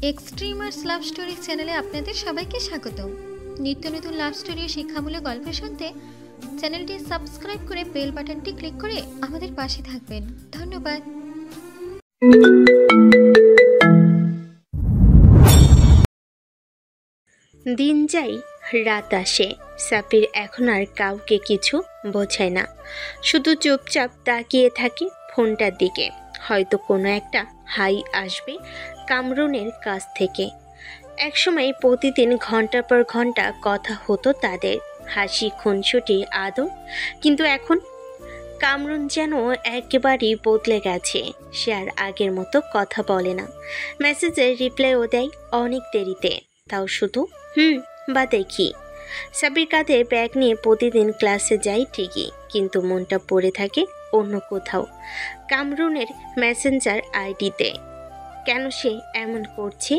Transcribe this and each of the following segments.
Extremers love story চ্যানেলে আপনাদের সবাইকে স্বাগতম। নিত্য নতুন লাভ স্টোরি ও শিক্ষামূলক গল্প শুনতে চ্যানেলটি সাবস্ক্রাইব করে বেল বাটনটি ক্লিক করে আমাদের পাশে থাকবেন। ধন্যবাদ। দিন যাই রাত আসে, সাপির এখন আর কাউকে কিছু বোঝায় না, শুধু চুপচাপ তাকিয়ে থাকে ফোনটার দিকে। হয়তো কোনো একটা হাই আসবে কামরুনের কাছ থেকে। একসময় প্রতিদিন ঘন্টার পর ঘন্টা কথা হতো তাদের, হাসি খুনসুটি আদর। কিন্তু এখন কামরুন যেন একেবারেই বদলে গেছে। সে আর আগের মতো কথা বলে না, মেসেজের রিপ্লাইও দেয় অনেক দেরিতে, তাও শুধু বা দেখি। সাবির কাঁধে ব্যাগ নিয়ে প্রতিদিন ক্লাসে যাই ঠিকই, কিন্তু মনটা পড়ে থাকে অন্য কোথাও, কামরুনের মেসেঞ্জার আইডিতে। কেন সে এমন করছে?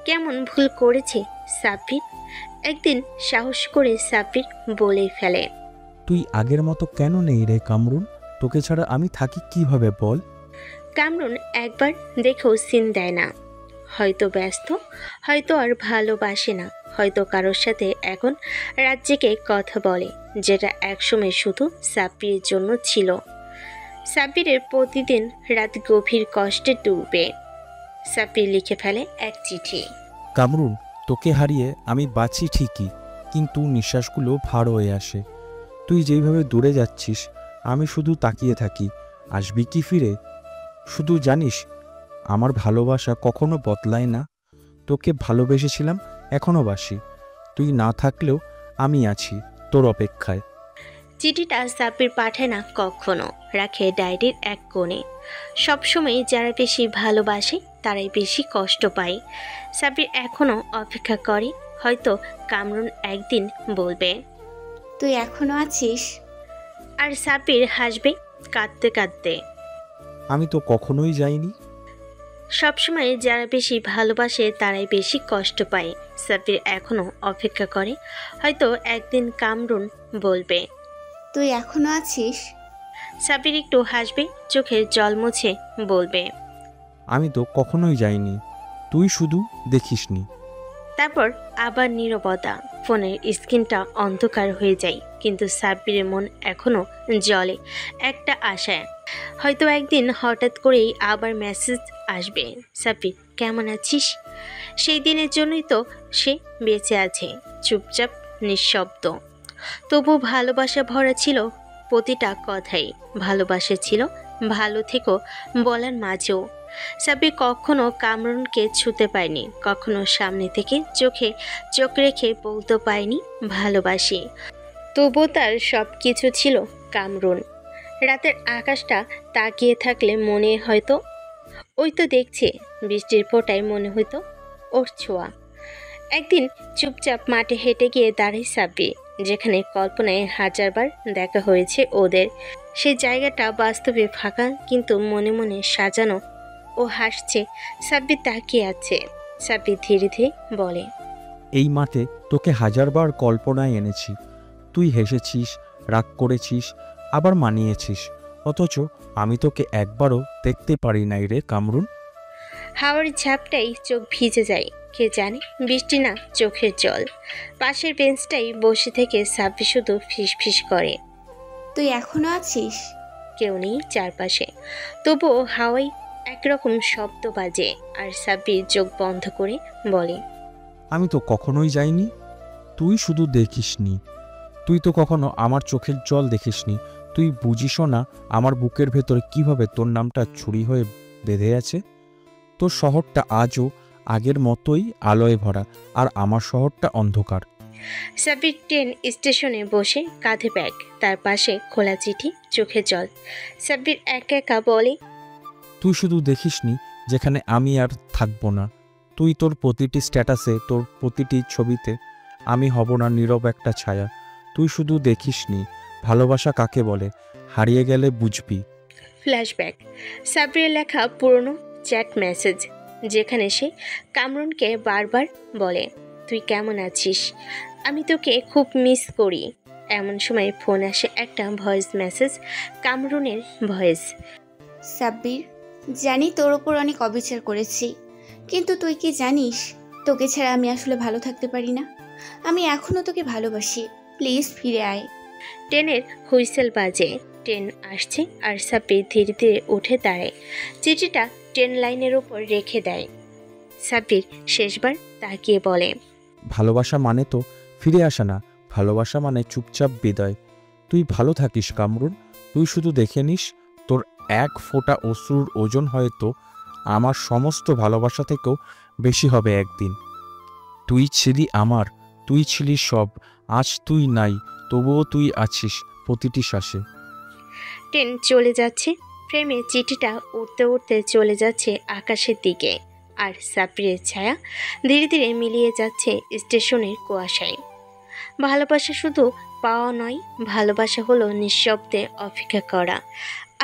কেমন ভুল করেছে সাব্বির? একদিন সাহস করে সাব্বির বলে ফেলে, তুই আগের মতো কেন নেই রে কামরুন? তোকে ছাড়া আমি থাকি কিভাবে বল? কামরুন একবার দেখেও সিন দেয় না। হয়তো ব্যস্ত, হয়তো আর ভালোবাসে না, হয়তো কারোর সাথে এখন রাত জেগে কথা বলে, যেটা একসময় শুধু সাব্বিরের জন্য ছিল। সাব্বিরের প্রতিদিন রাত গভীর কষ্টে ডুবে। সাব্বির লিখে ফেলে এক চিঠি। কামরুন, তোকে হারিয়ে আমি বাঁচি ঠিকই, কিন্তু নিঃশ্বাসগুলো ভার হয়ে আসে। তুই যেইভাবে দূরে যাচ্ছিস আমি শুধু তাকিয়ে থাকি, আসবি কি ফিরে? শুধু জানিস আমার ভালোবাসা কখনো বদলায় না। তোকে ভালোবেসেছিলাম, এখনও বাসি। তুই না থাকলেও আমি আছি তোর অপেক্ষায়। চিঠিটা সাব্বির পাঠায় না কখনো, রাখে ডায়েরির এক কোণে। সবসময় যারা বেশি ভালোবাসে তারাই বেশি কষ্ট পায়। সাব্বির এখনও অপেক্ষা করে, হয়তো কামরুন একদিন বলবে, তুই এখনো আছিস। আর সাব্বির হাসবে কাঁদতে কাঁদতে। আমি তো কখনোই যাইনি। সবসময় যারা বেশি ভালোবাসে তারাই বেশি কষ্ট পায়। সাব্বির এখনও অপেক্ষা করে, হয়তো একদিন কামরুন বলবে, তুই এখনো আছিস। সাব্বির একটু হাসবে, চোখের জল মুছে বলবে, আমি তো কখনোই যাইনি, তুই শুধু দেখিসনি। তারপর আবার নীরবতা। ফোনের স্ক্রিনটা অন্ধকার হয়ে যায়, কিন্তু সাব্বিরের মন এখনো জ্বলে একটা আশায়। হয়তো একদিন হঠাৎ করেই আবার মেসেজ আসবে, সাব্বির কেমন আছিস? সেই দিনের জন্যই তো সে বেঁচে আছে, চুপচাপ নিঃশব্দ। তবু ভালোবাসা ভরা ছিল প্রতিটা কথাই। ভালোবাসা ছিল ভালো থেকো বলার মাঝেও। সাব্বির কখনো কামরুনকে ছুতে পায়নি, কখনো সামনে থেকে চোখে চোখ রেখে বলতে পায়নি ভালোবাসি। তবু তার সব কিছু ছিল কামরুন। রাতের আকাশটা তাকিয়ে থাকলে মনে হয়তো ওই তো দেখছে, বৃষ্টির ফোঁটায় মনে হইতো ওর ছোঁয়া। একদিন চুপচাপ মাঠে হেঁটে গিয়ে দাঁড়ায় সাব্বির, যেখানে কল্পনায় হাজারবার দেখা হয়েছে ওদের। সেই জায়গাটা বাস্তবে ফাঁকা, কিন্তু মনে মনে সাজানো। ও হাসছে, সাব্বির তাকিয়ে আছে। সাব্বির ধীরে ধীরে বলে, এই মাঠে তোকে হাজারবার কল্পনায় এনেছি, তুই হেসেছিস, রাগ করেছিস, আবার মানিয়েছিস, অথচ আমি তোকে একবারও দেখতে পারি নাই রে কামরুন। হাওয়ার ঝাপটাই চোখ ভিজে যায়, কে জানে বৃষ্টি না চোখের জল। পাশের বেঞ্চটাই বসে থেকে সাব্বির শুধু ফিস ফিস করে। তুই এখনো আছিস। কেউ নেই চারপাশে, তবুও হাওয়ায় একরকম শব্দ বাজে। আর সাব্বির চোখ বন্ধ করে বলে, আমি তো কখনোই যাইনি, তুই শুধু দেখিসনি। তুই তো কখনো আমার চোখের জল দেখিসনি। তুই বুঝিসও না আমার বুকের ভেতরে কিভাবে তোর নামটা ছুরি হয়ে বেঁধে আছে। তোর শহরটা আজও আগের মতোই আলোয় ভরা, আর আমার শহরটা অন্ধকার। সাব্বির ট্রেন স্টেশনে বসে, কাঁধে ব্যাগ, তার পাশে খোলা চিঠি, চোখে জল। সাব্বির একা একা বলে, তুই শুধু দেখিসনি যেখানে আমি আর থাকবো না। তুই তোর প্রতিটি স্ট্যাটাসে, তোর প্রতিটি ছবিতে আমি হব না নীরব একটা ছায়া। তুই শুধু দেখিসনি ভালোবাসা কাকে বলে, হারিয়ে গেলে বুঝবি। ফ্ল্যাশব্যাক। সাব্বিরের লেখা পুরনো চ্যাট মেসেজ, যেখানে সে কামরুনকে বারবার বলে, তুই কেমন আছিস, আমি তোকে খুব মিস করি। এমন সময় ফোন আসে একটা ভয়েস মেসেজ, কামরুনের ভয়েস। সাব্বির, জানি তোর ওপর অনেক অবিচার করেছি, কিন্তু তুই কি জানিস, তোকে ছাড়া আমি আসলে ভালো থাকতে পারি না। আমি এখনো তোকে ভালোবাসি, প্লিজ ফিরে আয়। ট্রেনের হুইসেল বাজে, ট্রেন আসছে আর সাব্বির ধীরে ধীরে উঠে দাঁড়ায়। চিঠিটা ট্রেন লাইনের উপর রেখে দেয়। সাব্বির শেষবার তাকিয়ে বলে, ভালোবাসা মানে তো ফিরে আসা না, ভালোবাসা মানে চুপচাপ বিদায়। তুই ভালো থাকিস কামরুন, তুই শুধু দেখে নিস, তোর এক ফোঁটা অশ্রুর ওজন হয়তো আমার সমস্ত ভালোবাসা থেকেও বেশি হবে একদিন। তুই ছিলি আমার, তুই ছিলি সব, আজ তুই নাই, তবুও তুই আছিস প্রতিটি শ্বাসে। ট্রেন চলে যাচ্ছে, ফ্রেমে চিঠিটা উড়তে উড়তে চলে যাচ্ছে আকাশের দিকে, আর সাব্বিরের ছায়া ধীরে ধীরে মিলিয়ে যাচ্ছে স্টেশনের কুয়াশায়। ভালোবাসা শুধু পাওয়া নয়, ভালোবাসা হলো নিঃশব্দে অপেক্ষা করা,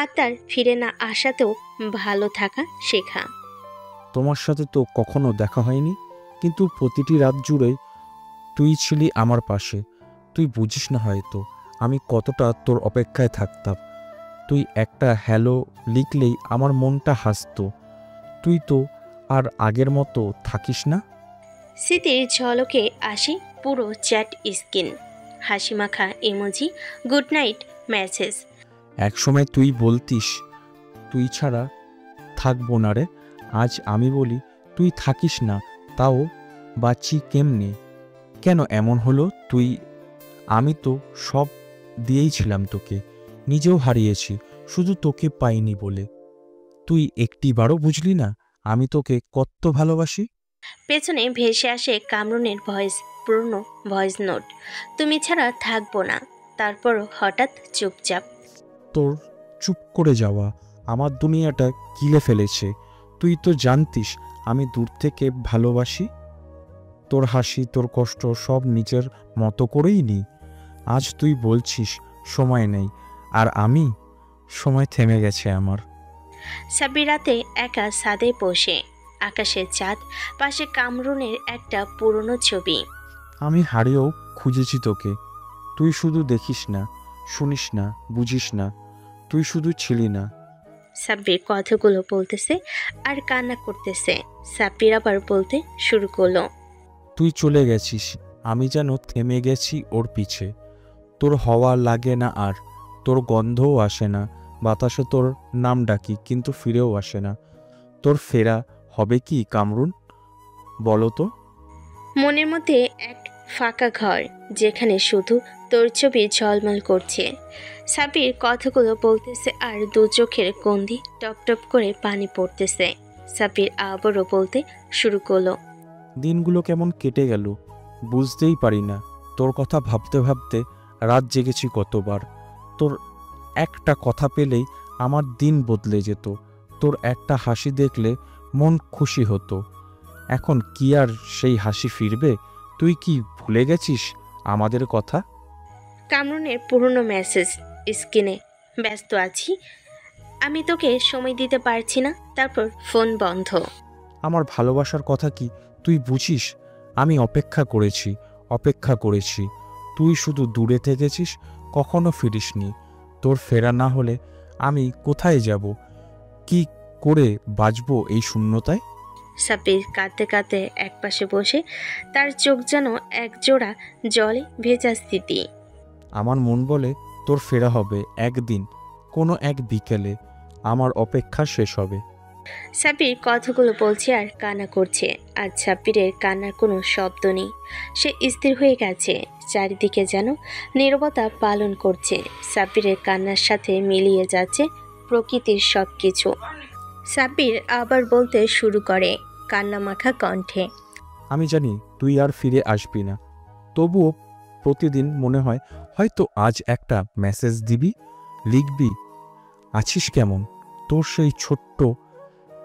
আর তার ফিরে না আসাতেও ভালো থাকা শেখা। তোমার সাথে তো কখনো দেখা হয়নি, কিন্তু প্রতিটি রাত জুড়ে তুই ছিলি আমার পাশে। তুই বুঝিস না হয়তো আমি কতটা তোর অপেক্ষায় থাকতাম। তুই একটা হ্যালো লিখলেই আমার মনটা হাসতো। তুই তো আর আগের মতো থাকিস না। স্মৃতির ঝলকে আসে পুরো চ্যাট স্ক্রিন, হাসি মাখা ইমোজি, গুড নাইট মেসেজ। একসময় তুই বলতিস তুই ছাড়া থাকবো না রে, আজ আমি বলি তুই থাকিস না, তাও বাঁচি কেমনে? কেন এমন হলো? আমি তো সব দিয়েইছিলাম তোকে, নিজেও হারিয়েছি শুধু তোকে পাইনি বলে। তুই একটিবারও বুঝলি না আমি তোকে কত ভালোবাসি। পেছনে ভেসে আসে কামরুনের ভয়েস, পুরনো ভয়েস নোট, তুমি ছাড়া থাকবো না। তারপরও হঠাৎ চুপচাপ। তোর চুপ করে যাওয়া আমার দুনিয়াটা গিলে ফেলেছে। তুই তো জানতিস আমি দূর থেকে ভালোবাসি। তোর হাসি, তোর কষ্ট সব নিজের মতো করেই নিই। আজ তুই বলছিস সময় নেই, আর সময় থেমে গেছে আমার। সাব্বির রাতে একা ছাদে বসে, আকাশের চাঁদ, পাশে কামরুনের একটা পুরনো ছবি। আমি হারিয়েও খুঁজেছি তোকে, তুই শুধু দেখিস না, শুনিস না, বুঝিস না, তুই শুধু ছিলি না। সাব্বির কথাগুলো বলতেছে আর কান্না করতেছে। সাব্বির আবার বলতে শুরু করলো, তুই চলে গেছিস, আমি যেন থেমে গেছি ওর পিছে। তোর হওয়া লাগে না আর, তোর গন্ধও আসে না, বাতাসে তোর নাম ডাকি কিন্তু ফিরেও আসে না। তোর ফেরা হবে কি কামরুন, বলো তো? মনের মধ্যে এক ফাঁকা ঘর, যেখানে শুধু তোর ছবি ঝলমল করছে। সাব্বির কথাগুলো বলতেছে আর দু চোখের গন্ধি টপ টপ করে পানি পড়তেছে। সাব্বির আবারও বলতে শুরু করলো, দিনগুলো কেমন কেটে গেল বুঝতেই পারি না। তোর কথা ভাবতে ভাবতে রাত জেগেছি কতবার। তোর একটা কথা পেলেই আমার দিন বদলে যেত। তোর একটা হাসি দেখলে মন খুশি হতো। এখন কি আর সেই হাসি ফিরবে? তুই কি ভুলে গেছিস আমাদের কথা? কামরুনের পুরনো মেসেজ, স্ক্রিনে, ব্যস্ত আছি, আমি তোকে সময় দিতে পারছি না। তারপর ফোন বন্ধ। আমার ভালোবাসার কথা কি তুই বুঝিস? আমি অপেক্ষা করেছি। তুই শুধু দূরে থেকেছিস, কখনো ফিরিসনি। তোর ফেরা না হলে আমি কোথায় যাব? কি করে বাঁচবো এই শূন্যতায়? সাব্বির কাঁদতে কাঁদতে একপাশে বসে, তার চোখ যেন একজোড়া জলে ভেজা স্থিতি। আমার মন বলে তোর ফেরা হবে একদিন, কোনো এক বিকেলে। আমার অপেক্ষা শেষ হবে। সাব্বির কথাগুলো বলছে আর কান্না করছে, আর সাব্বিরের কান্নার কোনো শব্দ নেই। সে স্থির হয়ে গেছে, চারিদিকে যেন নীরবতা পালন করছে। সাব্বিরের কান্নার সাথে মিলিয়ে যাচ্ছে প্রকৃতির সব কিছু। সাব্বির আবার বলতে শুরু করে কান্না মাখা কণ্ঠে, আমি জানি তুই আর ফিরে আসবি না, তবুও প্রতিদিন মনে হয় হয়তো আজ একটা মেসেজ দিবি, লিখবি আছিস কেমন। তোর সেই ছোট্ট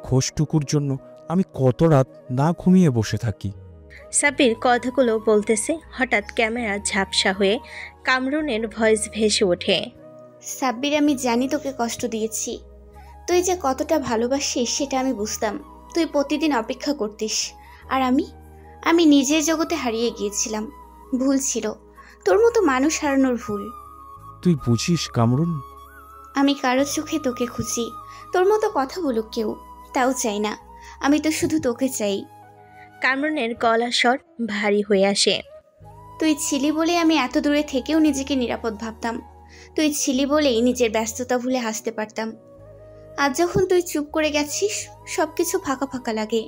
খোঁজটুকুর জন্য আমি কত রাত না ঘুমিয়ে বসে থাকি। সাব্বির কথাগুলো বলতেছে, হঠাৎ ক্যামেরা ঝাপসা হয়ে কামরুনের ভয়েস ভেসে ওঠে, সাব্বির, আমি জানি তোকে কষ্ট দিয়েছি। তুই যে কতটা ভালোবাসিস সেটা আমি বুঝতাম। তুই প্রতিদিন অপেক্ষা করতিস, আর আমি নিজের জগতে হারিয়ে গিয়েছিলাম। ভুল ছিল, তোর মতো মানুষ হারানোর ভুল। তুই বুঝিস কামরুন? আমি কারো চোখে তোকে খুঁজি, তোর মতো কথা বলুক কেউ, তাও চাই না। আমি তো শুধু তোকে চাই। কামরুনের গলার স্বর ভারী হয়ে আসে। তুই ছিলি বলেই আমি এত দূরে থেকেও নিজেকে নিরাপদ ভাবতাম। তুই ছিলি বলেই নিজের ব্যস্ততা ভুলে হাসতে পারতাম। আজ যখন তুই চুপ করে গেছিস, সবকিছু ফাঁকা ফাঁকা লাগে।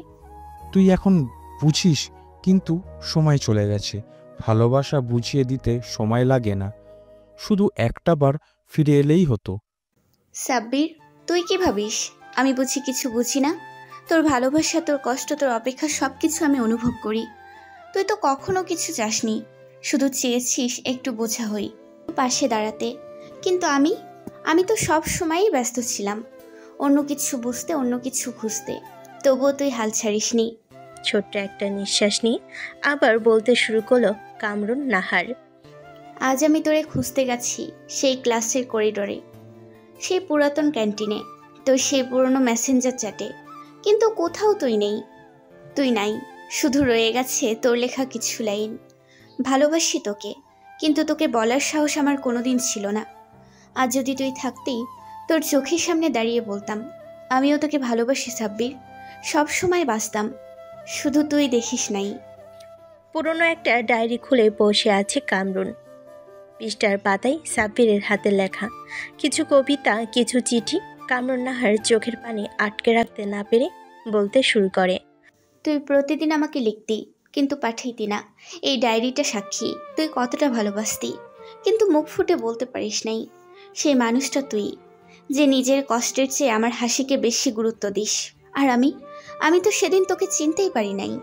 তুই এখন বুঝিস, কিন্তু সময় চলে গেছে। ভালোবাসা বুঝিয়ে দিতে সময় লাগে না, শুধু একটা বার ফিরে এলেই হতো। সাব্বির, তুই কি ভাবিস আমি বুঝি কিছু বুঝি না? তোর ভালোবাসা, তোর কষ্ট, তোর অপেক্ষা সবকিছু আমি অনুভব করি। তুই তো কখনো কিছু চাসনি, শুধু চেয়েছিস একটু বোঝা হই, পাশে দাঁড়াতে। কিন্তু আমি তো সব সময়ই ব্যস্ত ছিলাম, অন্য কিছু বুঝতে, অন্য কিছু খুঁজতে। তবুও তুই হাল ছাড়িসনি। ছোট্ট একটা নিঃশ্বাস নিয়ে আবার বলতে শুরু করলো কামরুন নাহার। আজ আমি তোরে খুঁজতে গেছি, সেই ক্লাসের করিডোরে, সেই পুরাতন ক্যান্টিনে, তোর সেই পুরনো মেসেঞ্জার চ্যাটে, কিন্তু কোথাও তুই নেই। তুই নাই, শুধু রয়ে গেছে তোর লেখা কিছু লাইন। ভালোবাসি তোকে, কিন্তু তোকে বলার সাহস আমার কোনোদিন ছিল না। আজ যদি তুই থাকতেই, তোর চোখের সামনে দাঁড়িয়ে বলতাম আমিও তোকে ভালোবাসি সাব্বির, সব সময় বাঁচতাম। শুধু তুই দেখিস নাই। পুরনো একটা ডায়েরি খুলে বসে আছে কামরুন। পৃষ্ঠার পাতায় সাব্বিরের হাতে লেখা কিছু কবিতা, কিছু চিঠি। কামরুন নাহার চোখের পানি আটকে রাখতে না পেরে বলতে শুরু করে। তুই প্রতিদিন আমাকে লিখতি, কিন্তু পাঠাইতি না। এই ডায়েরিটা সাক্ষী তুই কতটা ভালোবাসতি, কিন্তু মুখ ফুটে বলতে পারিস নাই। সেই মানুষটা তুই, যে নিজের কষ্টের চেয়ে আমার হাসিকে বেশি গুরুত্ব দিস। আর আমি তো সেদিন তোকে চিনতেই পারি নাই।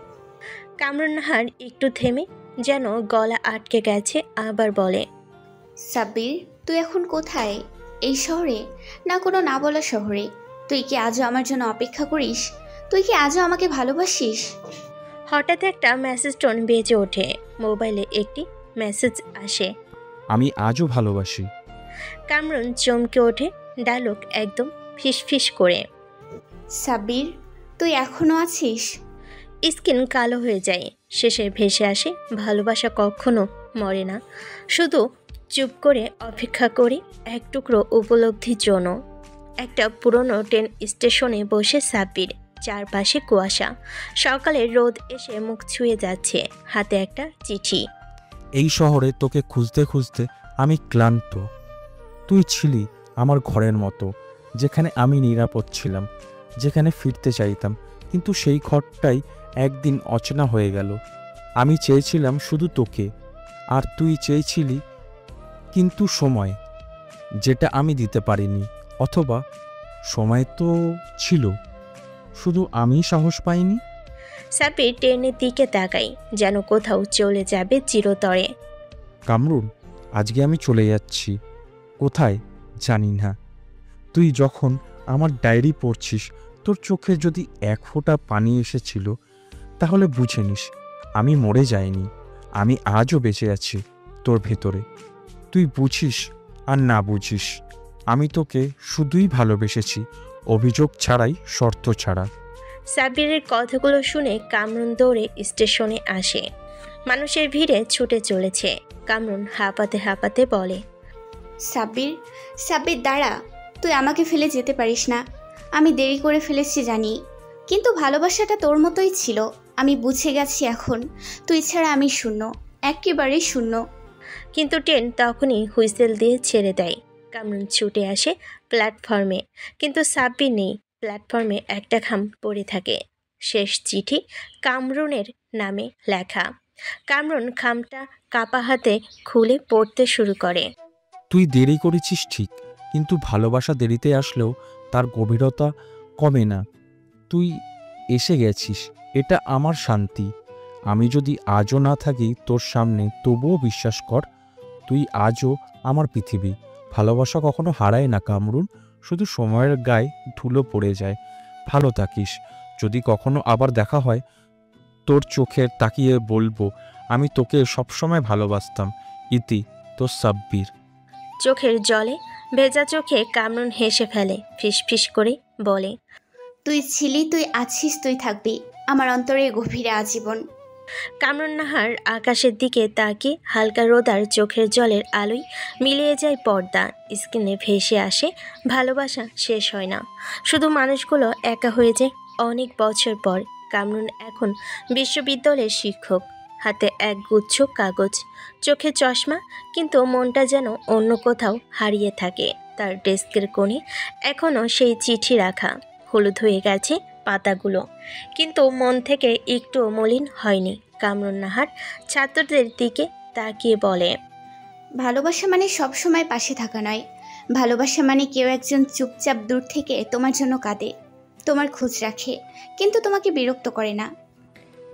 কামরুন নাহার একটু থেমে, যেন গলা আটকে গেছে, আবার বলে, সাব্বির, তুই এখন কোথায়? এই শহরে, না কোনো না বলা শহরে? তুই কি আজও আমার জন্য অপেক্ষা করিস? তুই কি আজও আমাকে ভালোবাসিস? হঠাৎ একটা মেসেজ টোন বেজে ওঠে। মোবাইলে একটি মেসেজ আসে। আমি আজও ভালোবাসি। কামরুন চমকে ওঠে, ডায়লগ একদম ফিসফিস করে। সাব্বির, তুই এখনো আছিস? স্কিন কালো হয়ে যায়, শেষে ভেসে আসে ভালোবাসা কখনো মরে না, শুধু চুপ করে অপেক্ষা করে এক টুকরো উপলব্ধির জন্য। একটা পুরনো ট্রেন স্টেশনে বসে সাব্বির, চারপাশে কুয়াশা। সকালের রোদ এসে মুখ ছুঁয়ে যাচ্ছে, হাতে একটা চিঠি। এই শহরে তোকে খুঁজতে খুঁজতে আমি ক্লান্ত। তুই ছিলি আমার ঘরের মতো, যেখানে আমি নিরাপদ ছিলাম, যেখানে ফিরতে চাইতাম। কিন্তু সেই ঘরটাই একদিন অচেনা হয়ে গেল। আমি চেয়েছিলাম শুধু তোকে, আর তুই চেয়েছিলি কিন্তু সময়, যেটা আমি দিতে পারিনি। অথবা সময় তো ছিল, শুধু আমি সাহস পাইনি। সাব্বির ট্রেনের দিকে তাকাই, যেন কোথাও চলে যাবে চিরতরে। কামরুন, আজকে আমি চলে যাচ্ছি, কোথায় জানি না। তুই যখন আমার ডায়েরি পড়ছিস, তোর চোখে যদি এক ফোঁটা পানি এসেছিল, তাহলে বুঝে নিস আমি মরে যাইনি। আমি আজও বেঁচে আছি তোর ভেতরে। তুই বুঝিস আর না বুঝিস, আমি তোকে শুধুই ভালোবেসেছি, অভিযোগ ছাড়াই, শর্ত ছাড়া। সাব্বিরের কথাগুলো শুনে কামরুন দৌড়ে স্টেশনে আসে। মানুষের ভিড়ে ছুটে চলেছে। কামরুন হাঁপাতে হাঁপাতে বলে, সাব্বির, সাব্বির দাঁড়া, তুই আমাকে ফেলে যেতে পারিস না। আমি দেরি করে ফেলেছি জানি, কিন্তু ভালোবাসাটা তোর মতোই ছিল। আমি বুঝে গেছি এখন, তুই ছাড়া আমি শূন্য, একেবারেই শূন্য। কিন্তু ট্রেন তখনই হুইসেল দিয়ে ছেড়ে দেয়। কামরুন ছুটে আসে প্ল্যাটফর্মে, কিন্তু সাব্বির নেই। প্ল্যাটফর্মে একটা খাম পড়ে থাকে, শেষ চিঠি কামরুনের নামে লেখা। কামরুন খামটা কাপা হাতে খুলে পড়তে শুরু করে। তুই দেরি করেছিস ঠিক, কিন্তু ভালোবাসা দেরিতে আসলেও তার গভীরতা কমে না। তুই এসে গেছিস, এটা আমার শান্তি। আমি যদি আজও না থাকি তোর সামনে, তবুও বিশ্বাস কর, তুই আজও আমার পৃথিবী। ভালোবাসা কখনো হারায় না কামরুন, শুধু সময়ের গায়ে ধুলো পড়ে যায়। ভালো থাকিস। যদি কখনো আবার দেখা হয়, তোর চোখে তাকিয়ে বলবো আমি তোকে সবসময় ভালোবাসতাম। ইতি, তোর সাব্বির। চোখের জলে ভেজা চোখে কামরুন হেসে ফেলে, ফিসফিস করে বলে, তুই ছিলি, তুই আছিস, তুই থাকবি আমার অন্তরে গভীরে আজীবন। কামরুন নাহার আকাশের দিকে তাকিয়ে হালকা রোদার চোখের জলের আলোয় মিলিয়ে যায় পর্দা। স্ক্রিনে ভেসে আসে ভালোবাসা শেষ হয় না, শুধু মানুষগুলো একা হয়ে যায় অনেক বছর পর কামরুন এখন বিশ্ববিদ্যালয়ের শিক্ষক। হাতে এক গুচ্ছ কাগজ, চোখে চশমা, কিন্তু মনটা যেন অন্য কোথাও হারিয়ে থাকে। তার ডেস্কের কোণে এখনও সেই চিঠি রাখা, হলুদ হয়ে গেছে পাতাগুলো, কিন্তু মন থেকে একটুও মলিন হয়নি। কামরুন নাহার ছাত্রদের দিকে তাকিয়ে বলে, ভালোবাসা মানে সবসময় পাশে থাকা নয়। ভালোবাসা মানে কেউ একজন চুপচাপ দূর থেকে তোমার জন্য কাঁদে, তোমার খোঁজ রাখে, কিন্তু তোমাকে বিরক্ত করে না।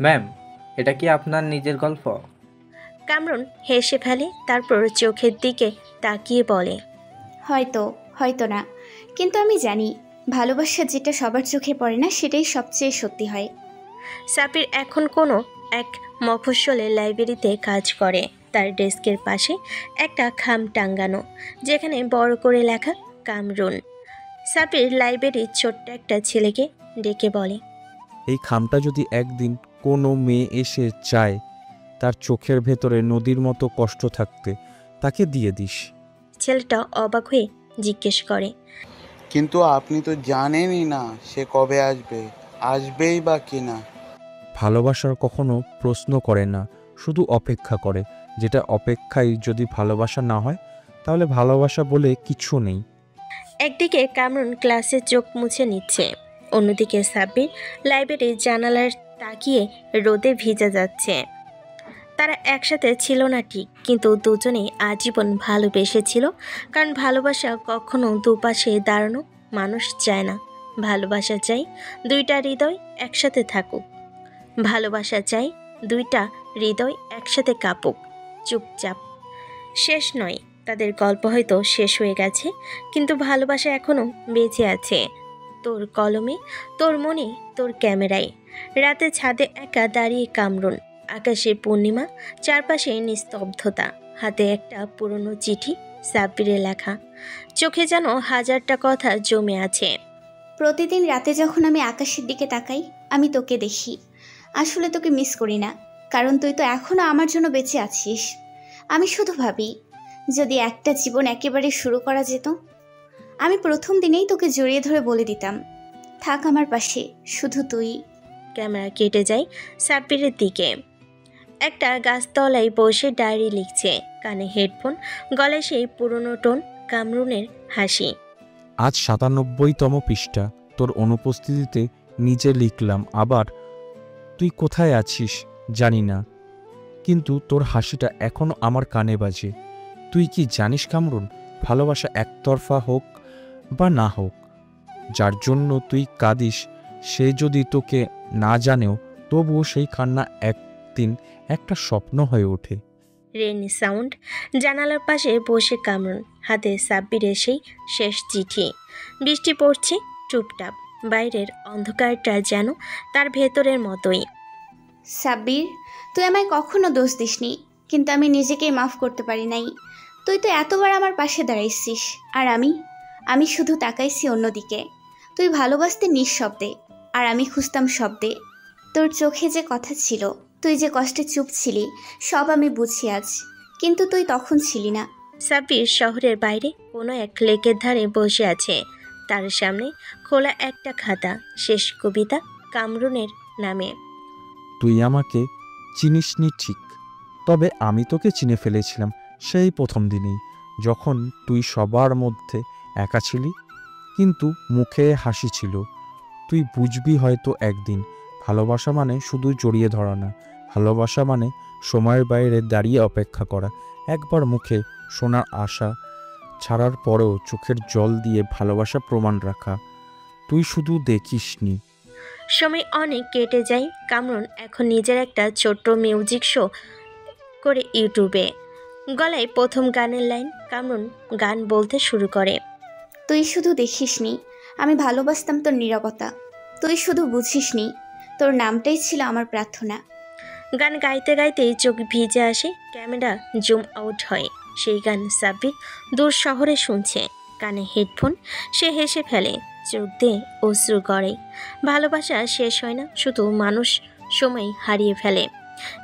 ম্যাম, এটা কি আপনার নিজের গল্প? কামরুন হেসে ফেলে, তারপর চোখের দিকে তাকিয়ে বলে, হয়তো, হয়তো না, কিন্তু আমি জানি ভালোবাসা যেটা সবার চোখে পড়ে না সেটাই সবচেয়ে সত্যি হয়। সাবির এখন কোনো এক মফস্বলের লাইব্রেরিতে কাজ করে। তার ডেস্কের পাশে একটা খাম টাঙ্গানো, যেখানে বড় করে লেখা কামরুন। সাবির লাইব্রেরির ছোট্ট একটা ছেলেকে ডেকে বলে, এই খামটা যদি একদিন কোনো মেয়ে এসে চায় তার চোখের ভেতরে নদীর মতো কষ্ট থাকতে, তাকে দিয়ে দিস। ছেলেটা অবাক হয়ে জিজ্ঞেস করে, কিন্তু আপনি তো জানেনই না সে কবে আসবে, আসবেই বা কি না। ভালোবাসার কখনো প্রশ্ন করে না, শুধু অপেক্ষা করে। যেটা অপেক্ষায় যদি ভালোবাসা না হয়, তাহলে ভালোবাসা বলে কিছু নেই। একদিকে কামরুন ক্লাসে চোখ মুছে নিচ্ছে, অন্যদিকে সাব্বির লাইব্রেরির জানালার তাকিয়ে রোদে ভিজে যাচ্ছে। তারা একসাথে ছিল না ঠিক, কিন্তু দুজনেই আজীবন ভালোবেসেছিল। কারণ ভালোবাসা কখনো দুপাশে দাঁড়ানো মানুষ চায় না। ভালোবাসা চাই দুইটা হৃদয় একসাথে থাকুক। ভালোবাসা চাই দুইটা হৃদয় একসাথে কাঁপুক। চুপচাপ শেষ নয়, তাদের গল্প হয়তো শেষ হয়ে গেছে, কিন্তু ভালোবাসা এখনও বেঁচে আছে। তোর কলমে, তোর মনে, তোর ক্যামেরায়। রাতে ছাদে একা দাঁড়িয়ে কামরুন, আকাশে পূর্ণিমা, চারপাশে নিস্তব্ধতা, হাতে একটা পুরনো চিঠি, সাব্বিরে লেখা। চোখে যেন হাজারটা কথা জমে আছে। প্রতিদিন রাতে যখন আমি আকাশের দিকে তাকাই, আমি তোকে দেখি। আসলে তোকে মিস করি না, কারণ তুই তো এখনও আমার জন্য বেঁচে আছিস। আমি শুধু ভাবি, যদি একটা জীবন একেবারে শুরু করা যেত, আমি প্রথম দিনেই তোকে জড়িয়ে ধরে বলে দিতাম, থাক আমার পাশে, শুধু তুই। ক্যামেরা কেটে যায় সাব্বিরের দিকে। একটা গাছতলায় বসে ডায়েরি লিখছে, কানে হেডফোন, গলায় সেই পুরনো টোন, কামরুনের হাসি। আজ ৯৭তম পৃষ্ঠা। তোর অনুপস্থিতিতে নিজে লিখলাম আবার, তুই কোথায় আছিস জানি না, কিন্তু তোর হাসিটা এখনো আমার কানে বাজে। তুই কি জানিস কামরুন, ভালোবাসা একতরফা হোক বা না হোক, যার জন্য তুই কাঁদিস সে যদি তোকে না জানেও, তবুও সেই কান্না একদিন একটা স্বপ্ন হয়ে ওঠে। Rain sound. জানালার পাশে বসে কামরুন, হাতে সাব্বিরের সেই শেষ চিঠি। বৃষ্টি পড়ছে টুপটাপ, বাইরের অন্ধকারটা যেন তার ভেতরের মতোই। সাব্বির, তুই আমায় কখনো দোষ দিসনি, কিন্তু আমি নিজেকেই মাফ করতে পারি নাই। তুই তো এতবার আমার পাশে দাঁড়াইছিস, আর আমি শুধু তাকাইছি অন্যদিকে। তুই ভালোবাসতে নিঃশব্দে, আর আমি খুঁজতাম শব্দে। তোর চোখে যে কথা ছিল, তুই যে কষ্টে চুপ ছিলি, সব আমি বুঝি আজ, কিন্তু তুই তখন ছিলি না। সাব্বির শহরের বাইরে কোনো এক লেকের ধারে বসে আছে। তার সামনে খোলা একটা খাতা, শেষ কবিতা কামরুনের নামে। তুই আমাকে চিনিসনি ঠিক, তবে আমি তোকে চিনে ফেলেছিলাম সেই প্রথম দিনেই, যখন তুই সবার মধ্যে একা ছিলি, কিন্তু মুখে হাসি ছিল। তুই বুঝবি হয়তো একদিন, ভালোবাসা মানে শুধু জড়িয়ে ধরা না, ভালোবাসা মানে সময়ের বাইরে দাঁড়িয়ে অপেক্ষা করা, একবার মুখে শোনার আশা ছাড়ার পরেও চোখের জল দিয়ে ভালোবাসা প্রমাণ রাখা। তুই শুধু দেখিসনি। সময় অনেক কেটে যায়। কামরুন এখন নিজের একটা ছোট্ট মিউজিক শো করে ইউটিউবে। গলায় প্রথম গানের লাইন, কামরুন গান বলতে শুরু করে, তুই শুধু দেখিসনি, আমি ভালোবাসতাম তোর নীরবতা। তুই শুধু বুঝিসনি, তোর নামটাই ছিল আমার প্রার্থনা। গান গাইতে গাইতেই চোখ ভিজে আসে, ক্যামেরা জুম আউট হয়। সেই গান সাব্বির দূর শহরে শুনছে, কানে হেডফোন। সে হেসে ফেলে, চোখ দিয়ে অশ্রু গড়ে। ভালোবাসা শেষ হয় না, শুধু মানুষ সময় হারিয়ে ফেলে।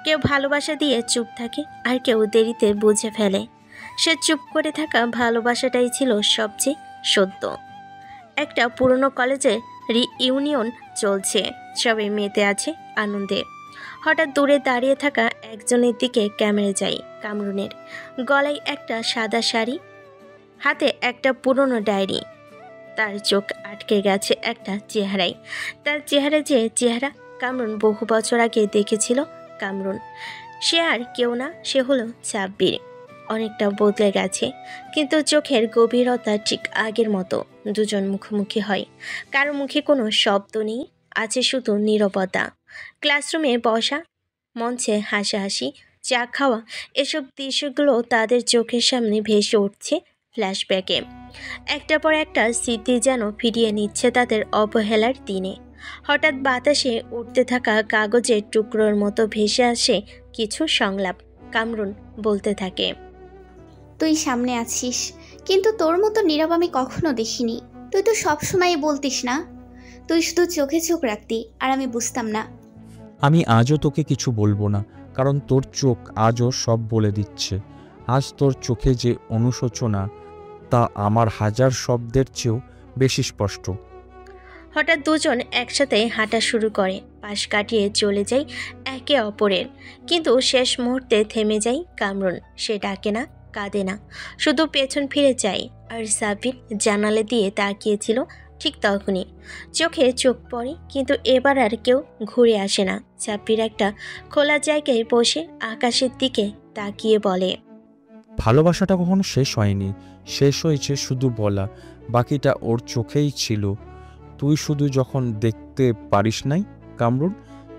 কেউ ভালোবাসা দিয়ে চুপ থাকে, আর কেউ দেরিতে বুঝে ফেলে। সে চুপ করে থাকা ভালোবাসাটাই ছিল সবচেয়ে সত্য। একটা পুরনো কলেজে রিইউনিয়ন চলছে, সবাই মেতে আছে আনন্দে। হঠাৎ দূরে দাঁড়িয়ে থাকা একজনের দিকে ক্যামেরা যায় কামরুনের। গলায় একটা সাদা শাড়ি, হাতে একটা পুরনো ডায়েরি। তার চোখ আটকে গেছে একটা চেহারায়। তার চেহারা যে চেহারা কামরুন বহু বছর আগে দেখেছিল। কামরুন সে আর কেউ না, সে হলো সাব্বির। অনেকটা বদলে গেছে, কিন্তু চোখের গভীরতা ঠিক আগের মতো। দুজন মুখোমুখি হয়, কারো মুখে কোনো শব্দ নেই, আছে শুধু নীরবতা। ক্লাসরুমে বসা, মঞ্চে হাসাহাসি, চা খাওয়া, এসব দৃশ্যগুলো তাদের চোখের সামনে ভেসে উঠছে ফ্ল্যাশব্যাকে। একটা পর একটা স্মৃতি যেন ফিরিয়ে নিচ্ছে তাদের অবহেলার দিনে। হঠাৎ বাতাসে উঠতে থাকা কাগজের টুকরোর মতো ভেসে আসে কিছু সংলাপ। কামরুন বলতে থাকে, তুই সামনে আছিস, কিন্তু তোর মতো নীরব আমি কখনো দেখিনি। তুই তো সবসময় বলতিস না, তুই শুধু চোখে চোখ রাখতি, আর আমি বুঝতাম না। আমি আজও তোকে কিছু বলবো না, কারণ তোর চোখ আজও সব বলে দিচ্ছে। আজ তোর চোখে যে অনুশোচনা, তা আমার হাজার শব্দের চেয়েও বেশি স্পষ্ট। হঠাৎ দুজন একসাথে হাঁটা শুরু করে, পাশ কাটিয়ে চলে যায় একে অপরের। কিন্তু শেষ মুহূর্তে থেমে যায় কামরুন। সে ডাকে না, কাঁদে না, শুধু পেছন ফিরে যায়। আর সাব্বির জানালা দিয়ে তাকিয়েছিল ঠিক তখনই। চোখে চোখ পড়ে, কিন্তু এবার আর কেউ ঘুরে আসে না। সাব্বির একটা খোলা জায়গায় বসে আকাশের দিকে তাকিয়ে বলে, ভালোবাসাটা কখনো শেষ হয়নি, শেষ হয়েছে শুধু বলা। বাকিটা ওর চোখেই ছিল। তুই শুধু যখন দেখতে পারিস নাই কামরুন,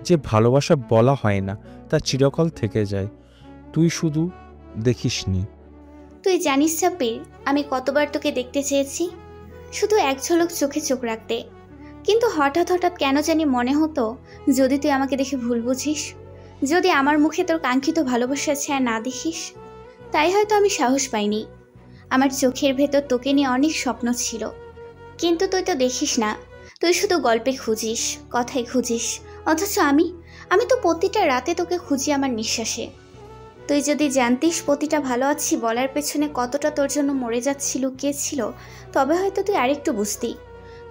যে ভালোবাসা বলা হয় না, তা চিরকাল থেকে যায়। তুই শুধু দেখিসনি। তুই জানিস সাব্বির, আমি কতবার তোকে দেখতে চেয়েছি, শুধু এক ঝলক চোখে চোখ রাখতে। কিন্তু হঠাৎ হঠাৎ কেন জানি মনে হতো, যদি তুই আমাকে দেখে ভুল বুঝিস, যদি আমার মুখে তোর কাঙ্ক্ষিত ভালোবাসার ছায়া না দেখিস। তাই হয়তো আমি সাহস পাইনি। আমার চোখের ভেতর তোকে নিয়ে অনেক স্বপ্ন ছিল, কিন্তু তুই তো দেখিস না। তুই শুধু গল্পে খুঁজিস, কথায় খুঁজিস, অথচ আমি তো প্রতিটা রাতে তোকে খুঁজি আমার নিঃশ্বাসে। তুই যদি জানতিস প্রতিটা ভালো আছি বলার পেছনে কতটা তোর জন্য মরে যাচ্ছিল, কে ছিল, তবে হয়তো তুই আরেকটু বুঝতি।